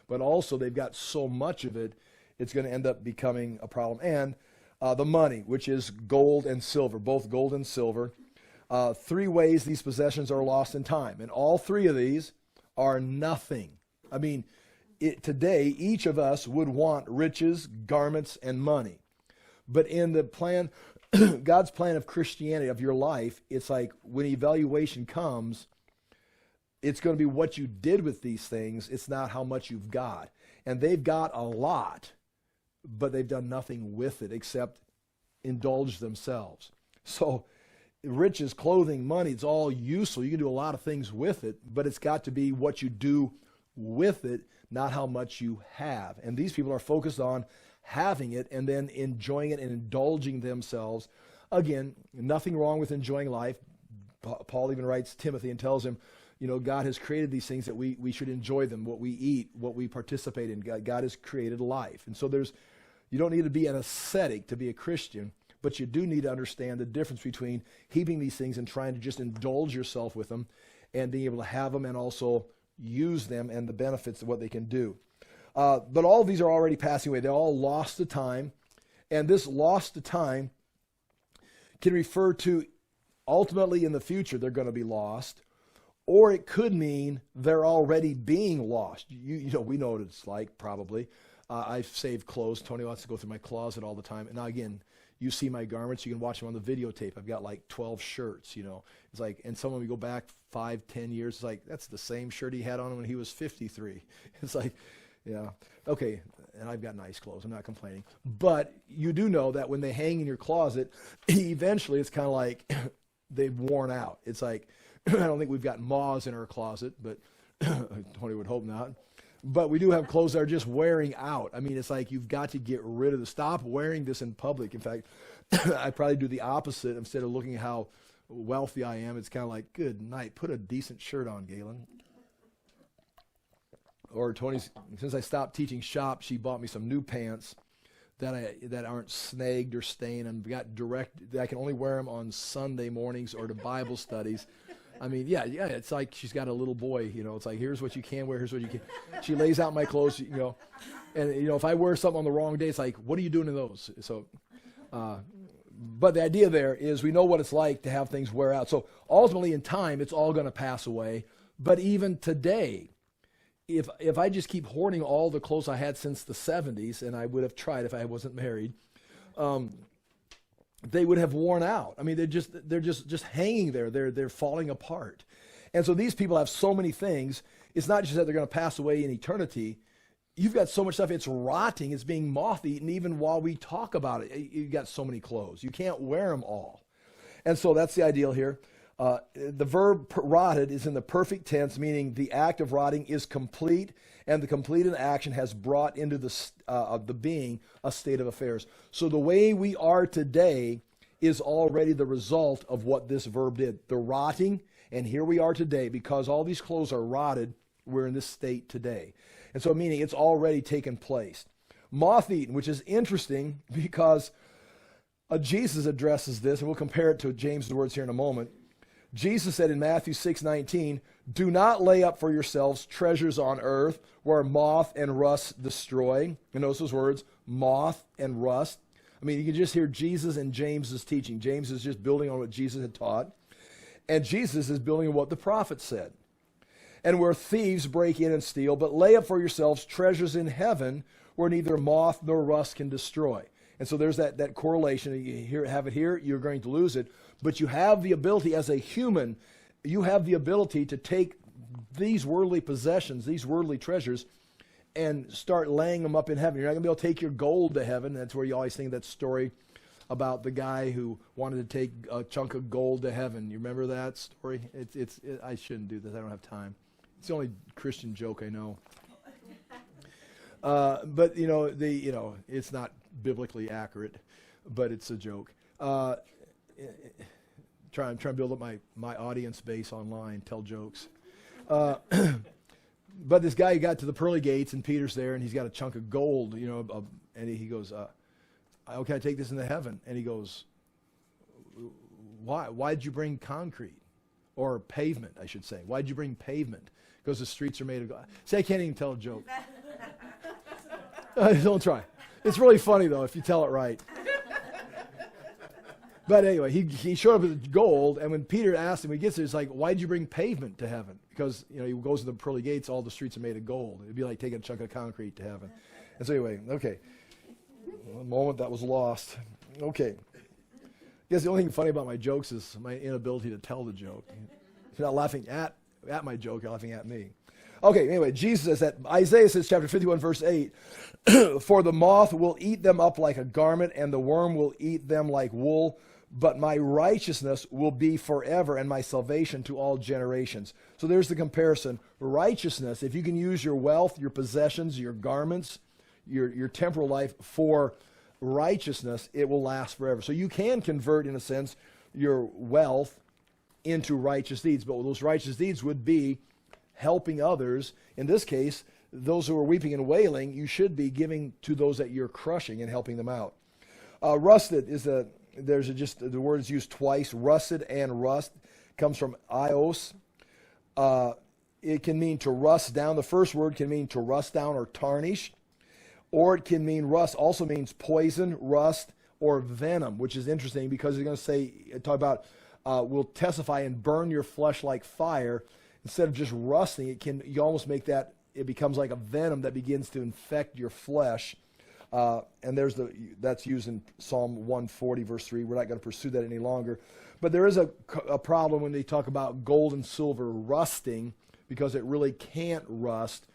but also they've got so much of it, it's going to end up becoming a problem. And the money, which is gold and silver, both gold and silver. 3 ways these possessions are lost in time. And all 3 of these are nothing. I mean, today, each of us would want riches, garments, and money. But in the plan, God's plan of Christianity, of your life, it's like when evaluation comes, it's going to be what you did with these things. It's not how much you've got. And they've got a lot, but they've done nothing with it except indulge themselves. So riches, clothing, money, it's all useful. You can do a lot of things with it, but it's got to be what you do with it, not how much you have. And these people are focused on having it and then enjoying it and indulging themselves. Again, nothing wrong with enjoying life. Paul even writes Timothy and tells him, God has created these things that we should enjoy them, what we eat, what we participate in. God has created life. And so you don't need to be an ascetic to be a Christian, but you do need to understand the difference between heaping these things and trying to just indulge yourself with them and being able to have them and also use them and the benefits of what they can do. But all of these are already passing away. They're all lost to time. And this lost to time can refer to ultimately in the future they're going to be lost. Or it could mean they're already being lost. We know what it's like, probably. I've saved clothes. Tony wants to go through my closet all the time. And now, again, you see my garments. You can watch them on the videotape. I've got like 12 shirts, It's like, and some of them go back 5-10 years. It's like, that's the same shirt he had on when he was 53. It's like, yeah, okay, and I've got nice clothes. I'm not complaining. But you do know that when they hang in your closet, eventually it's kind of like they've worn out. It's like, I don't think we've got moths in our closet, but Tony would hope not. But we do have clothes that are just wearing out. I mean, it's like you've got to get rid of this. Stop wearing this in public. In fact, I'd probably do the opposite. Instead of looking at how wealthy I am, it's kind of like, good night, put a decent shirt on, Galen. Or Tony's, since I stopped teaching shop, she bought me some new pants that aren't snagged or stained, and got direct. I can only wear them on Sunday mornings or to Bible studies. I mean, yeah, it's like she's got a little boy, it's like, here's what you can wear, here's what you can. She lays out my clothes, and, if I wear something on the wrong day, it's like, what are you doing in those? So, but the idea there is we know what it's like to have things wear out. So ultimately in time, it's all going to pass away. But even today, if I just keep hoarding all the clothes I had since the 70s, and I would have tried if I wasn't married, they would have worn out. I mean, they're just hanging there. They're falling apart. And so these people have so many things. It's not just that they're going to pass away in eternity. You've got so much stuff. It's rotting. It's being moth-eaten even while we talk about it. You've got so many clothes. You can't wear them all. And so that's the ideal here. The verb rotted is in the perfect tense, meaning the act of rotting is complete, and the completed action has brought into the being a state of affairs. So the way we are today is already the result of what this verb did. The rotting, and here we are today. Because all these clothes are rotted, we're in this state today. And so meaning it's already taken place. Moth-eaten, which is interesting because Jesus addresses this, and we'll compare it to James' words here in a moment. Jesus said in Matthew 6:19, do not lay up for yourselves treasures on earth where moth and rust destroy. And notice those words, moth and rust. I mean, you can just hear Jesus and James' teaching. James is just building on what Jesus had taught. And Jesus is building on what the prophet said. And where thieves break in and steal, but lay up for yourselves treasures in heaven where neither moth nor rust can destroy. And so there's that correlation. You have it here, you're going to lose it. But you have the ability as a human, you have the ability to take these worldly possessions, these worldly treasures, and start laying them up in heaven. You're not going to be able to take your gold to heaven. That's where you always think of that story about the guy who wanted to take a chunk of gold to heaven. You remember that story? I shouldn't do this. I don't have time. It's the only Christian joke I know. But it's not biblically accurate, but it's a joke. I'm trying to build up my audience base online, tell jokes. But this guy got to the pearly gates, and Peter's there, and he's got a chunk of gold, and he goes, "How can I take this into heaven?" And he goes, "Why did you bring concrete or pavement? I should say. Why did you bring pavement? Because the streets are made of glass." See, I can't even tell a joke. Don't try. It's really funny though if you tell it right. But anyway, he showed up with gold, and when Peter asked him, he gets there, he's like, "Why did you bring pavement to heaven?" Because he goes to the pearly gates, all the streets are made of gold. It'd be like taking a chunk of concrete to heaven. And so anyway, okay. A moment that was lost. Okay. I guess the only thing funny about my jokes is my inability to tell the joke. You're not laughing at my joke, you're laughing at me. Okay, anyway, Jesus says that, Isaiah says, chapter 51, verse 8, "For the moth will eat them up like a garment, and the worm will eat them like wool. But my righteousness will be forever, and my salvation to all generations." So there's the comparison. Righteousness, if you can use your wealth, your possessions, your garments, your temporal life for righteousness, it will last forever. So you can convert, in a sense, your wealth into righteous deeds. But those righteous deeds would be helping others. In this case, those who are weeping and wailing, you should be giving to those that you're crushing and helping them out. Rusted is the word is used twice. Rusted and rust comes from ios. It can mean to rust down. The first word can mean to rust down or tarnish. Or it can mean rust, also means poison, rust, or venom, which is interesting because it's going to talk about will testify and burn your flesh like fire. Instead of just rusting, you almost make that, it becomes like a venom that begins to infect your flesh. And that's used in Psalm 140, verse 3. We're not going to pursue that any longer. But there is a problem when they talk about gold and silver rusting, because it really can't rust.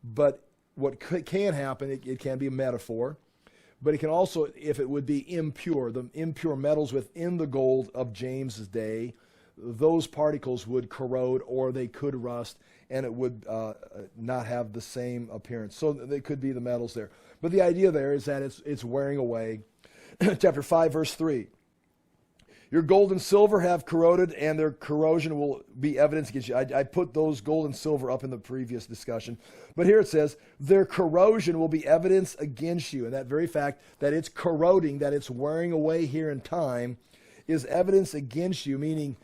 But what can happen, it can be a metaphor, but it can also, if it would be impure, the impure metals within the gold of James's day those particles would corrode or they could rust, and it would not have the same appearance. So they could be the metals there. But the idea there is that it's wearing away. Chapter 5, verse 3. Your gold and silver have corroded, and their corrosion will be evidence against you. I put those gold and silver up in the previous discussion. But here it says, their corrosion will be evidence against you. And that very fact that it's corroding, that it's wearing away here in time, is evidence against you, meaning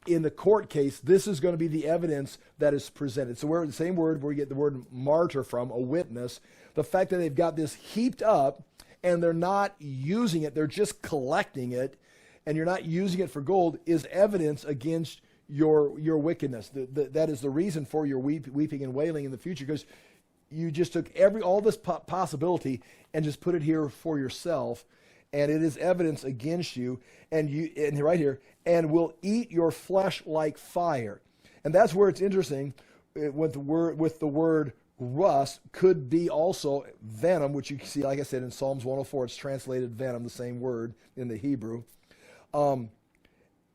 in the court case, this is going to be the evidence that is presented. So the same word where you get the word martyr from, a witness. The fact that they've got this heaped up, and they're not using it, they're just collecting it, and you're not using it for gold, is evidence against your wickedness. That is the reason for your weeping and wailing in the future, because you just took all this possibility and just put it here for yourself, and it is evidence against you, and right here, and will eat your flesh like fire. And that's where it's interesting with the word rust could be also venom, which you can see, like I said, in Psalms 104, it's translated venom, the same word in the Hebrew. And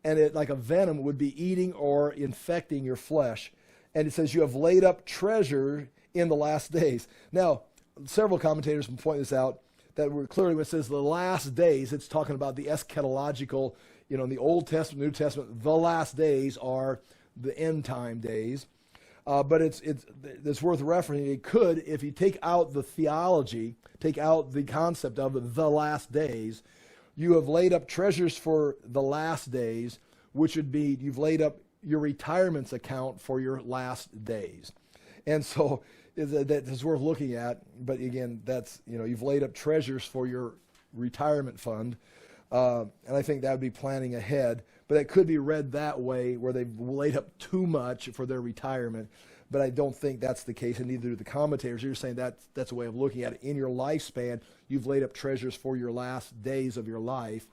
it, like a venom, would be eating or infecting your flesh. And it says, you have laid up treasure in the last days. Now, several commentators point this out, that we're clearly, when it says the last days, it's talking about the eschatological, in the Old Testament, New Testament, the last days are the end time days. But it's worth referencing. It could, if you take out the theology, take out the concept of the last days, you have laid up treasures for the last days, which would be you've laid up your retirement's account for your last days. And so that is worth looking at. But again, that's, you've laid up treasures for your retirement fund. And I think that would be planning ahead. But it could be read that way, where they've laid up too much for their retirement. But I don't think that's the case, and neither do the commentators. You're saying that's a way of looking at it. In your lifespan, you've laid up treasures for your last days of your life.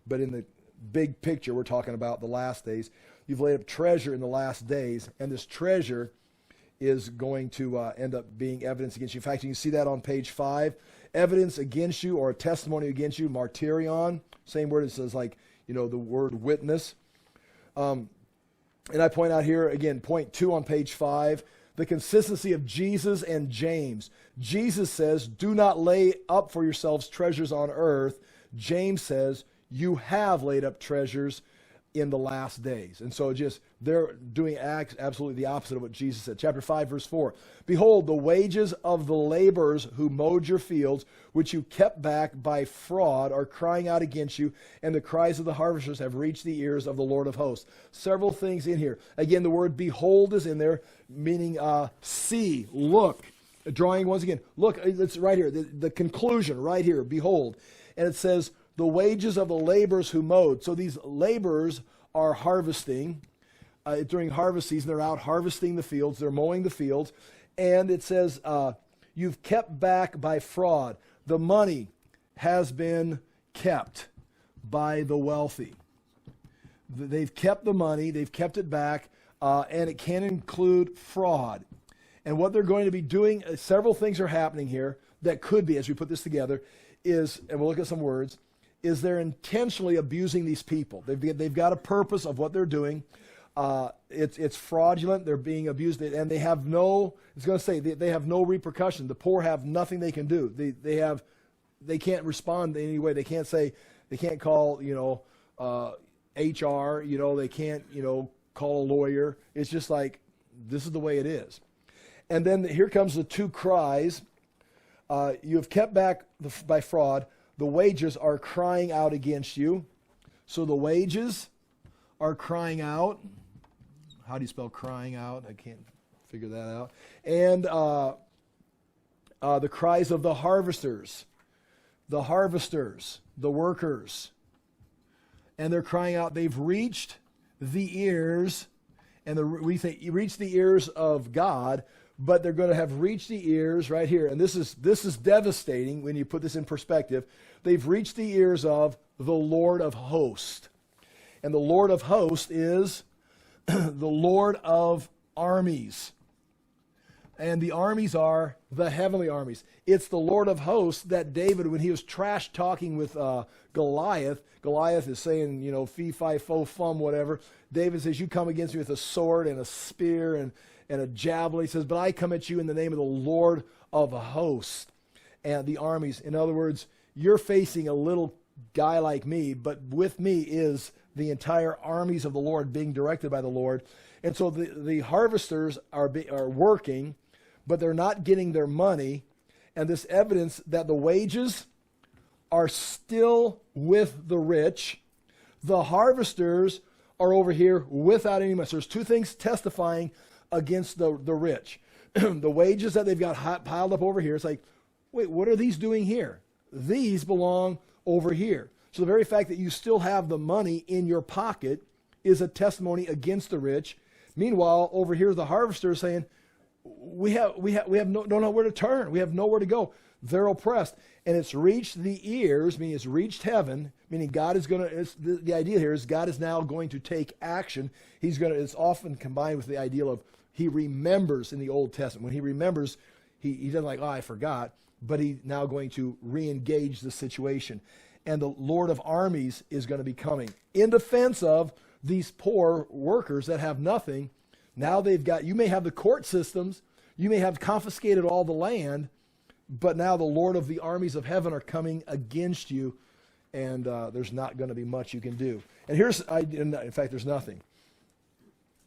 But in the big picture, we're talking about the last days. You've laid up treasure in the last days, and this treasure is going to end up being evidence against you. In fact, you can see that on page 5. Evidence against you, or a testimony against you, martyrion. Same word, it says the word witness. And I point out here, again, point 2 on page 5, the consistency of Jesus and James. Jesus says, do not lay up for yourselves treasures on earth. James says, you have laid up treasures in the last days. And so they're doing absolutely the opposite of what Jesus said. Chapter 5, verse 4. Behold, the wages of the laborers who mowed your fields, which you kept back by fraud, are crying out against you, and the cries of the harvesters have reached the ears of the Lord of hosts. Several things in here. Again, the word behold is in there, meaning see, look. Drawing once again. Look, it's right here. The conclusion right here, behold. And it says, the wages of the laborers who mowed. So these laborers are harvesting. During harvest season, they're out harvesting the fields. They're mowing the fields. And it says, you've kept back by fraud. The money has been kept by the wealthy. They've kept the money. They've kept it back. And it can include fraud. And what they're going to be doing, several things are happening here that could be, as we put this together, and we'll look at some words, is they're intentionally abusing these people. They've got a purpose of what they're doing. It's fraudulent. They're being abused, and they have they have no repercussion. The poor have nothing they can do. They can't respond in any way. They can't call HR. They can't call a lawyer. It's just like, this is the way it is. And then here comes the 2 cries. You have kept back by fraud. The wages are crying out against you. So the wages are crying out. How do you spell crying out? I can't figure that out. And the cries of the harvesters, the workers. And they're crying out. They've reached the ears, and we think reached the ears of God, but they're going to have reached the ears right here. And this is devastating when you put this in perspective. They've reached the ears of the Lord of hosts. And the Lord of hosts is the Lord of armies. And the armies are the heavenly armies. It's the Lord of hosts that David, when he was trash talking with Goliath is saying, fee, fi, fo, fum, whatever. David says, you come against me with a sword and a spear and a javelin. He says, but I come at you in the name of the Lord of hosts and the armies. In other words, you're facing a little guy like me, but with me is the entire armies of the Lord being directed by the Lord. And so the harvesters are working, but they're not getting their money. And this evidence that the wages are still with the rich. The harvesters are over here without any money. So there's two things testifying against the rich. The wages that they've got piled up over here. It's like, wait, what are these doing here? These belong over here. So the very fact that you still have the money in your pocket is a testimony against the rich. Meanwhile, over here, the harvester is saying, we have don't know where to turn. We have nowhere to go. They're oppressed. And it's reached the ears, meaning it's reached heaven, meaning God is going to, the idea here is God is now going to take action. It's often combined with the ideal of he remembers in the Old Testament. When he remembers, he doesn't like, I forgot, but he's now going to re-engage the situation. And the Lord of armies is going to be coming in defense of these poor workers that have nothing. Now you may have the court systems, you may have confiscated all the land, but now the Lord of the armies of heaven are coming against you, and there's not going to be much you can do. And in fact, there's nothing.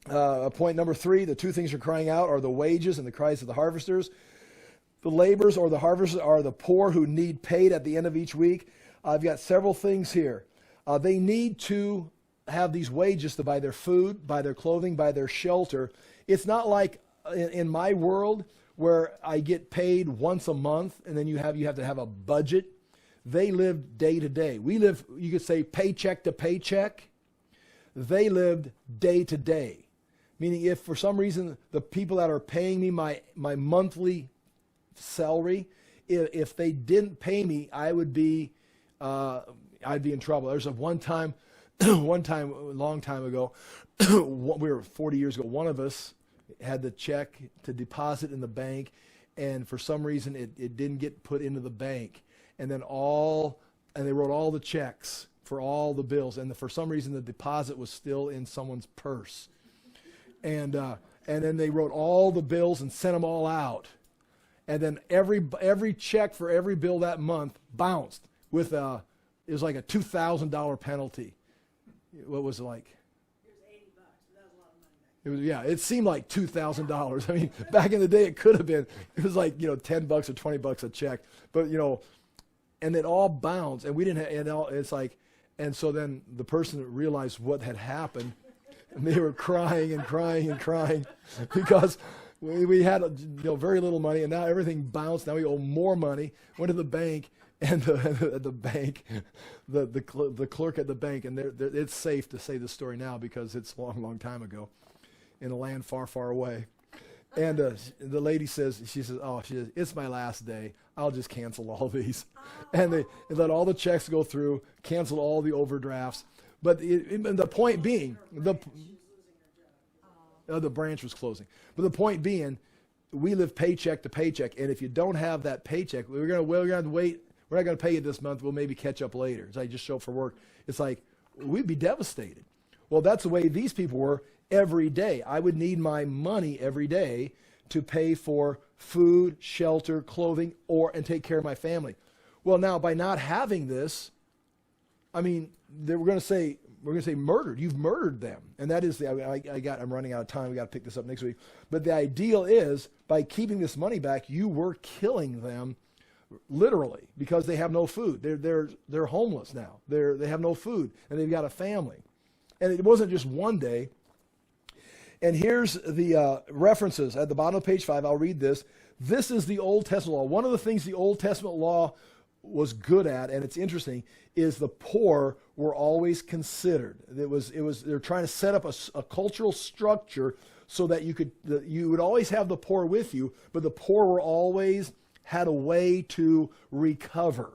Point number 3, the two things you're crying out are the wages and the cries of the harvesters. The laborers or the harvesters are the poor who need paid at the end of each week. I've got several things here. They need to have these wages to buy their food, buy their clothing, buy their shelter. It's not like in my world where I get paid once a month and then you have to have a budget. They live day to day. We live, you could say, paycheck to paycheck. They lived day to day. Meaning if for some reason the people that are paying me my monthly salary, if they didn't pay me, I'd be in trouble. There's one time, a long time ago, we were 40 years ago, one of us had the check to deposit in the bank, and for some reason it didn't get put into the bank. And then they wrote all the checks for all the bills, and for some reason the deposit was still in someone's purse. And then they wrote all the bills and sent them all out. And then every check for every bill that month bounced with it was like a $2,000 penalty. What was it like? It was $80. That was a lot of money back then. It seemed like $2,000. I mean, back in the day, it could have been. It was like, $10 or $20 a check. But, and it all bounced, and we didn't have, it's like, and so then the person realized what had happened, and they were crying and crying and crying because we had, very little money, and now everything bounced. Now we owe more money. Went to the bank, and the bank, the clerk at the bank, and it's safe to say this story now because it's a long, long time ago in a land far, far away. And the lady says, it's my last day. I'll just cancel all these. And they let all the checks go through, canceled all the overdrafts. But the point being, the branch was closing. But the point being, we live paycheck to paycheck, and if you don't have that paycheck, we're going to wait. We're not going to pay you this month. We'll maybe catch up later. It's like just show up for work. It's like we'd be devastated. Well, that's the way these people were every day. I would need my money every day to pay for food, shelter, clothing, and take care of my family. Well, now by not having this, I mean, we're going to say murdered. You've murdered them, and that is I'm running out of time. We got to pick this up next week. But the ideal is by keeping this money back, you were killing them, literally, because they have no food. They're homeless now. They have no food, and they've got a family. And it wasn't just one day. And here's the references at the bottom of page 5. I'll read this. This is the Old Testament law. One of the things the Old Testament law was good at, and it's interesting, is the poor were always considered. They're trying to set up a cultural structure so that you would always have the poor with you, but the poor were always had a way to recover.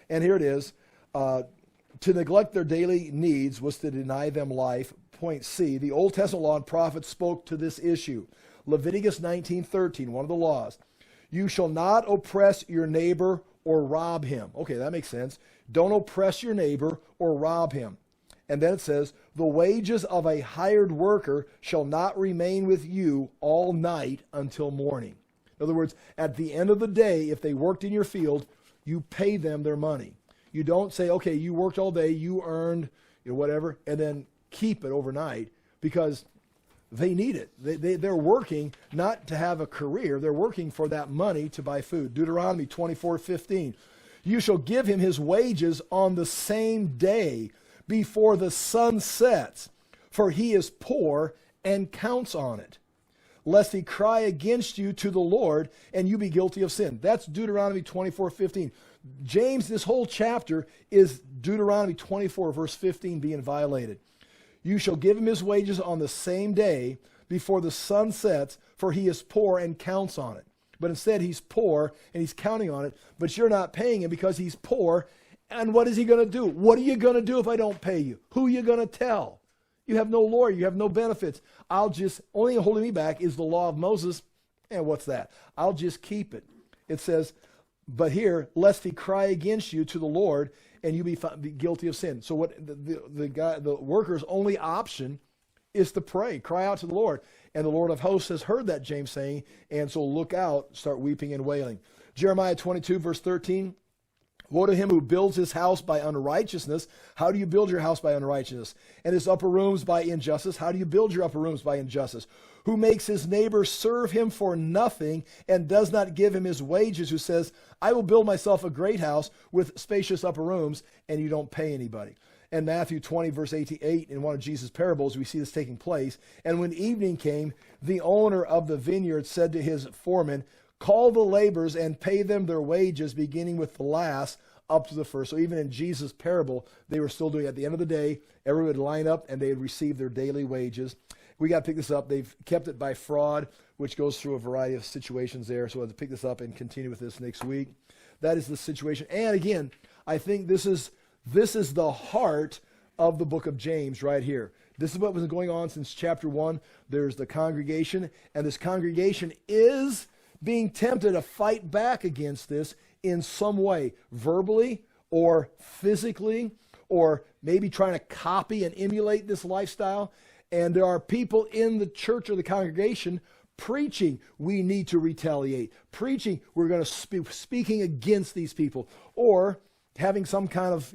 And here it is. To neglect their daily needs was to deny them life. Point C, the Old Testament law and prophets spoke to this issue. Leviticus 19:13, one of the laws. You shall not oppress your neighbor or rob him. Okay, that makes sense. Don't oppress your neighbor or rob him. And then it says, the wages of a hired worker shall not remain with you all night until morning. In other words, at the end of the day, if they worked in your field, you pay them their money. You don't say, okay, you worked all day, you earned whatever, and then keep it overnight, because they need it. They're working not to have a career. They're working for that money to buy food. Deuteronomy 24:15. You shall give him his wages on the same day before the sun sets, for he is poor and counts on it, lest he cry against you to the Lord and you be guilty of sin. That's Deuteronomy 24:15. James, this whole chapter is Deuteronomy 24 verse 15 being violated. You shall give him his wages on the same day before the sun sets, for he is poor and counts on it. But instead he's poor and he's counting on it, but you're not paying him because he's poor. And what is he going to do? What are you going to do if I don't pay you? Who are you going to tell? You have no lawyer. You have no benefits. Only thing holding me back is the law of Moses. And what's that? I'll just keep it. It says, but here, lest he cry against you to the Lord and you be guilty of sin. So what the worker's only option is to pray, cry out to the Lord. And the Lord of hosts has heard that, James saying, and so look out, start weeping and wailing. Jeremiah 22 verse 13. Woe to him who builds his house by unrighteousness. How do you build your house by unrighteousness? And his upper rooms by injustice. How do you build your upper rooms by injustice? Who makes his neighbor serve him for nothing and does not give him his wages, who says, I will build myself a great house with spacious upper rooms, and you don't pay anybody. And Matthew 20 verse 88, in one of Jesus' parables, we see this taking place. And when evening came, the owner of the vineyard said to his foreman, call the laborers and pay them their wages, beginning with the last up to the first. So even in Jesus' parable, they were still doing it. At the end of the day, everyone would line up and they would receive their daily wages. We got to pick this up. They've kept it by fraud, which goes through a variety of situations there. So we'll have to pick this up and continue with this next week. That is the situation. And again, I think this is the heart of the book of James right here. This is what was going on since chapter 1. There's the congregation, and this congregation is being tempted to fight back against this in some way, verbally or physically, or maybe trying to copy and emulate this lifestyle. And there are people in the church or the congregation preaching, we need to retaliate. Preaching, we're going to speaking against these people. Or having some kind of,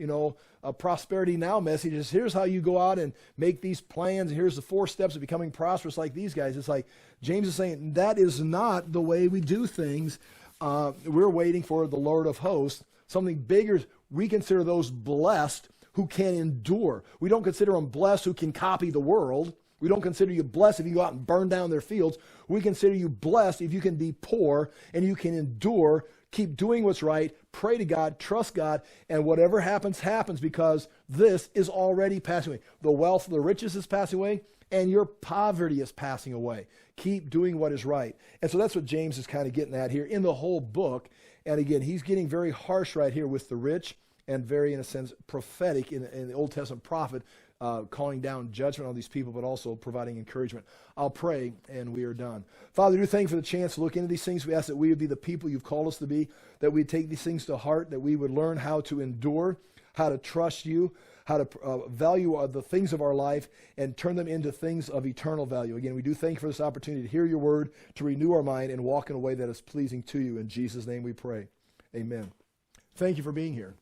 a prosperity now message is, here's how you go out and make these plans, and here's the 4 steps of becoming prosperous like these guys. It's like James is saying, that is not the way we do things. We're waiting for the Lord of hosts, something bigger. We consider those blessed who can endure. We don't consider them blessed who can copy the world. We don't consider you blessed if you go out and burn down their fields. We consider you blessed if you can be poor and you can endure, keep doing what's right, pray to God, trust God, and whatever happens, happens, because this is already passing away. The wealth, the riches is passing away, and your poverty is passing away. Keep doing what is right. And so that's what James is kind of getting at here in the whole book. And again, he's getting very harsh right here with the rich, and very, in a sense, prophetic in the Old Testament prophet, calling down judgment on these people, but also providing encouragement. I'll pray, and we are done. Father, we thank you for the chance to look into these things. We ask that we would be the people you've called us to be, that we'd take these things to heart, that we would learn how to endure, how to trust you, how to value the things of our life, and turn them into things of eternal value. Again, we do thank you for this opportunity to hear your word, to renew our mind, and walk in a way that is pleasing to you. In Jesus' name we pray. Amen. Thank you for being here.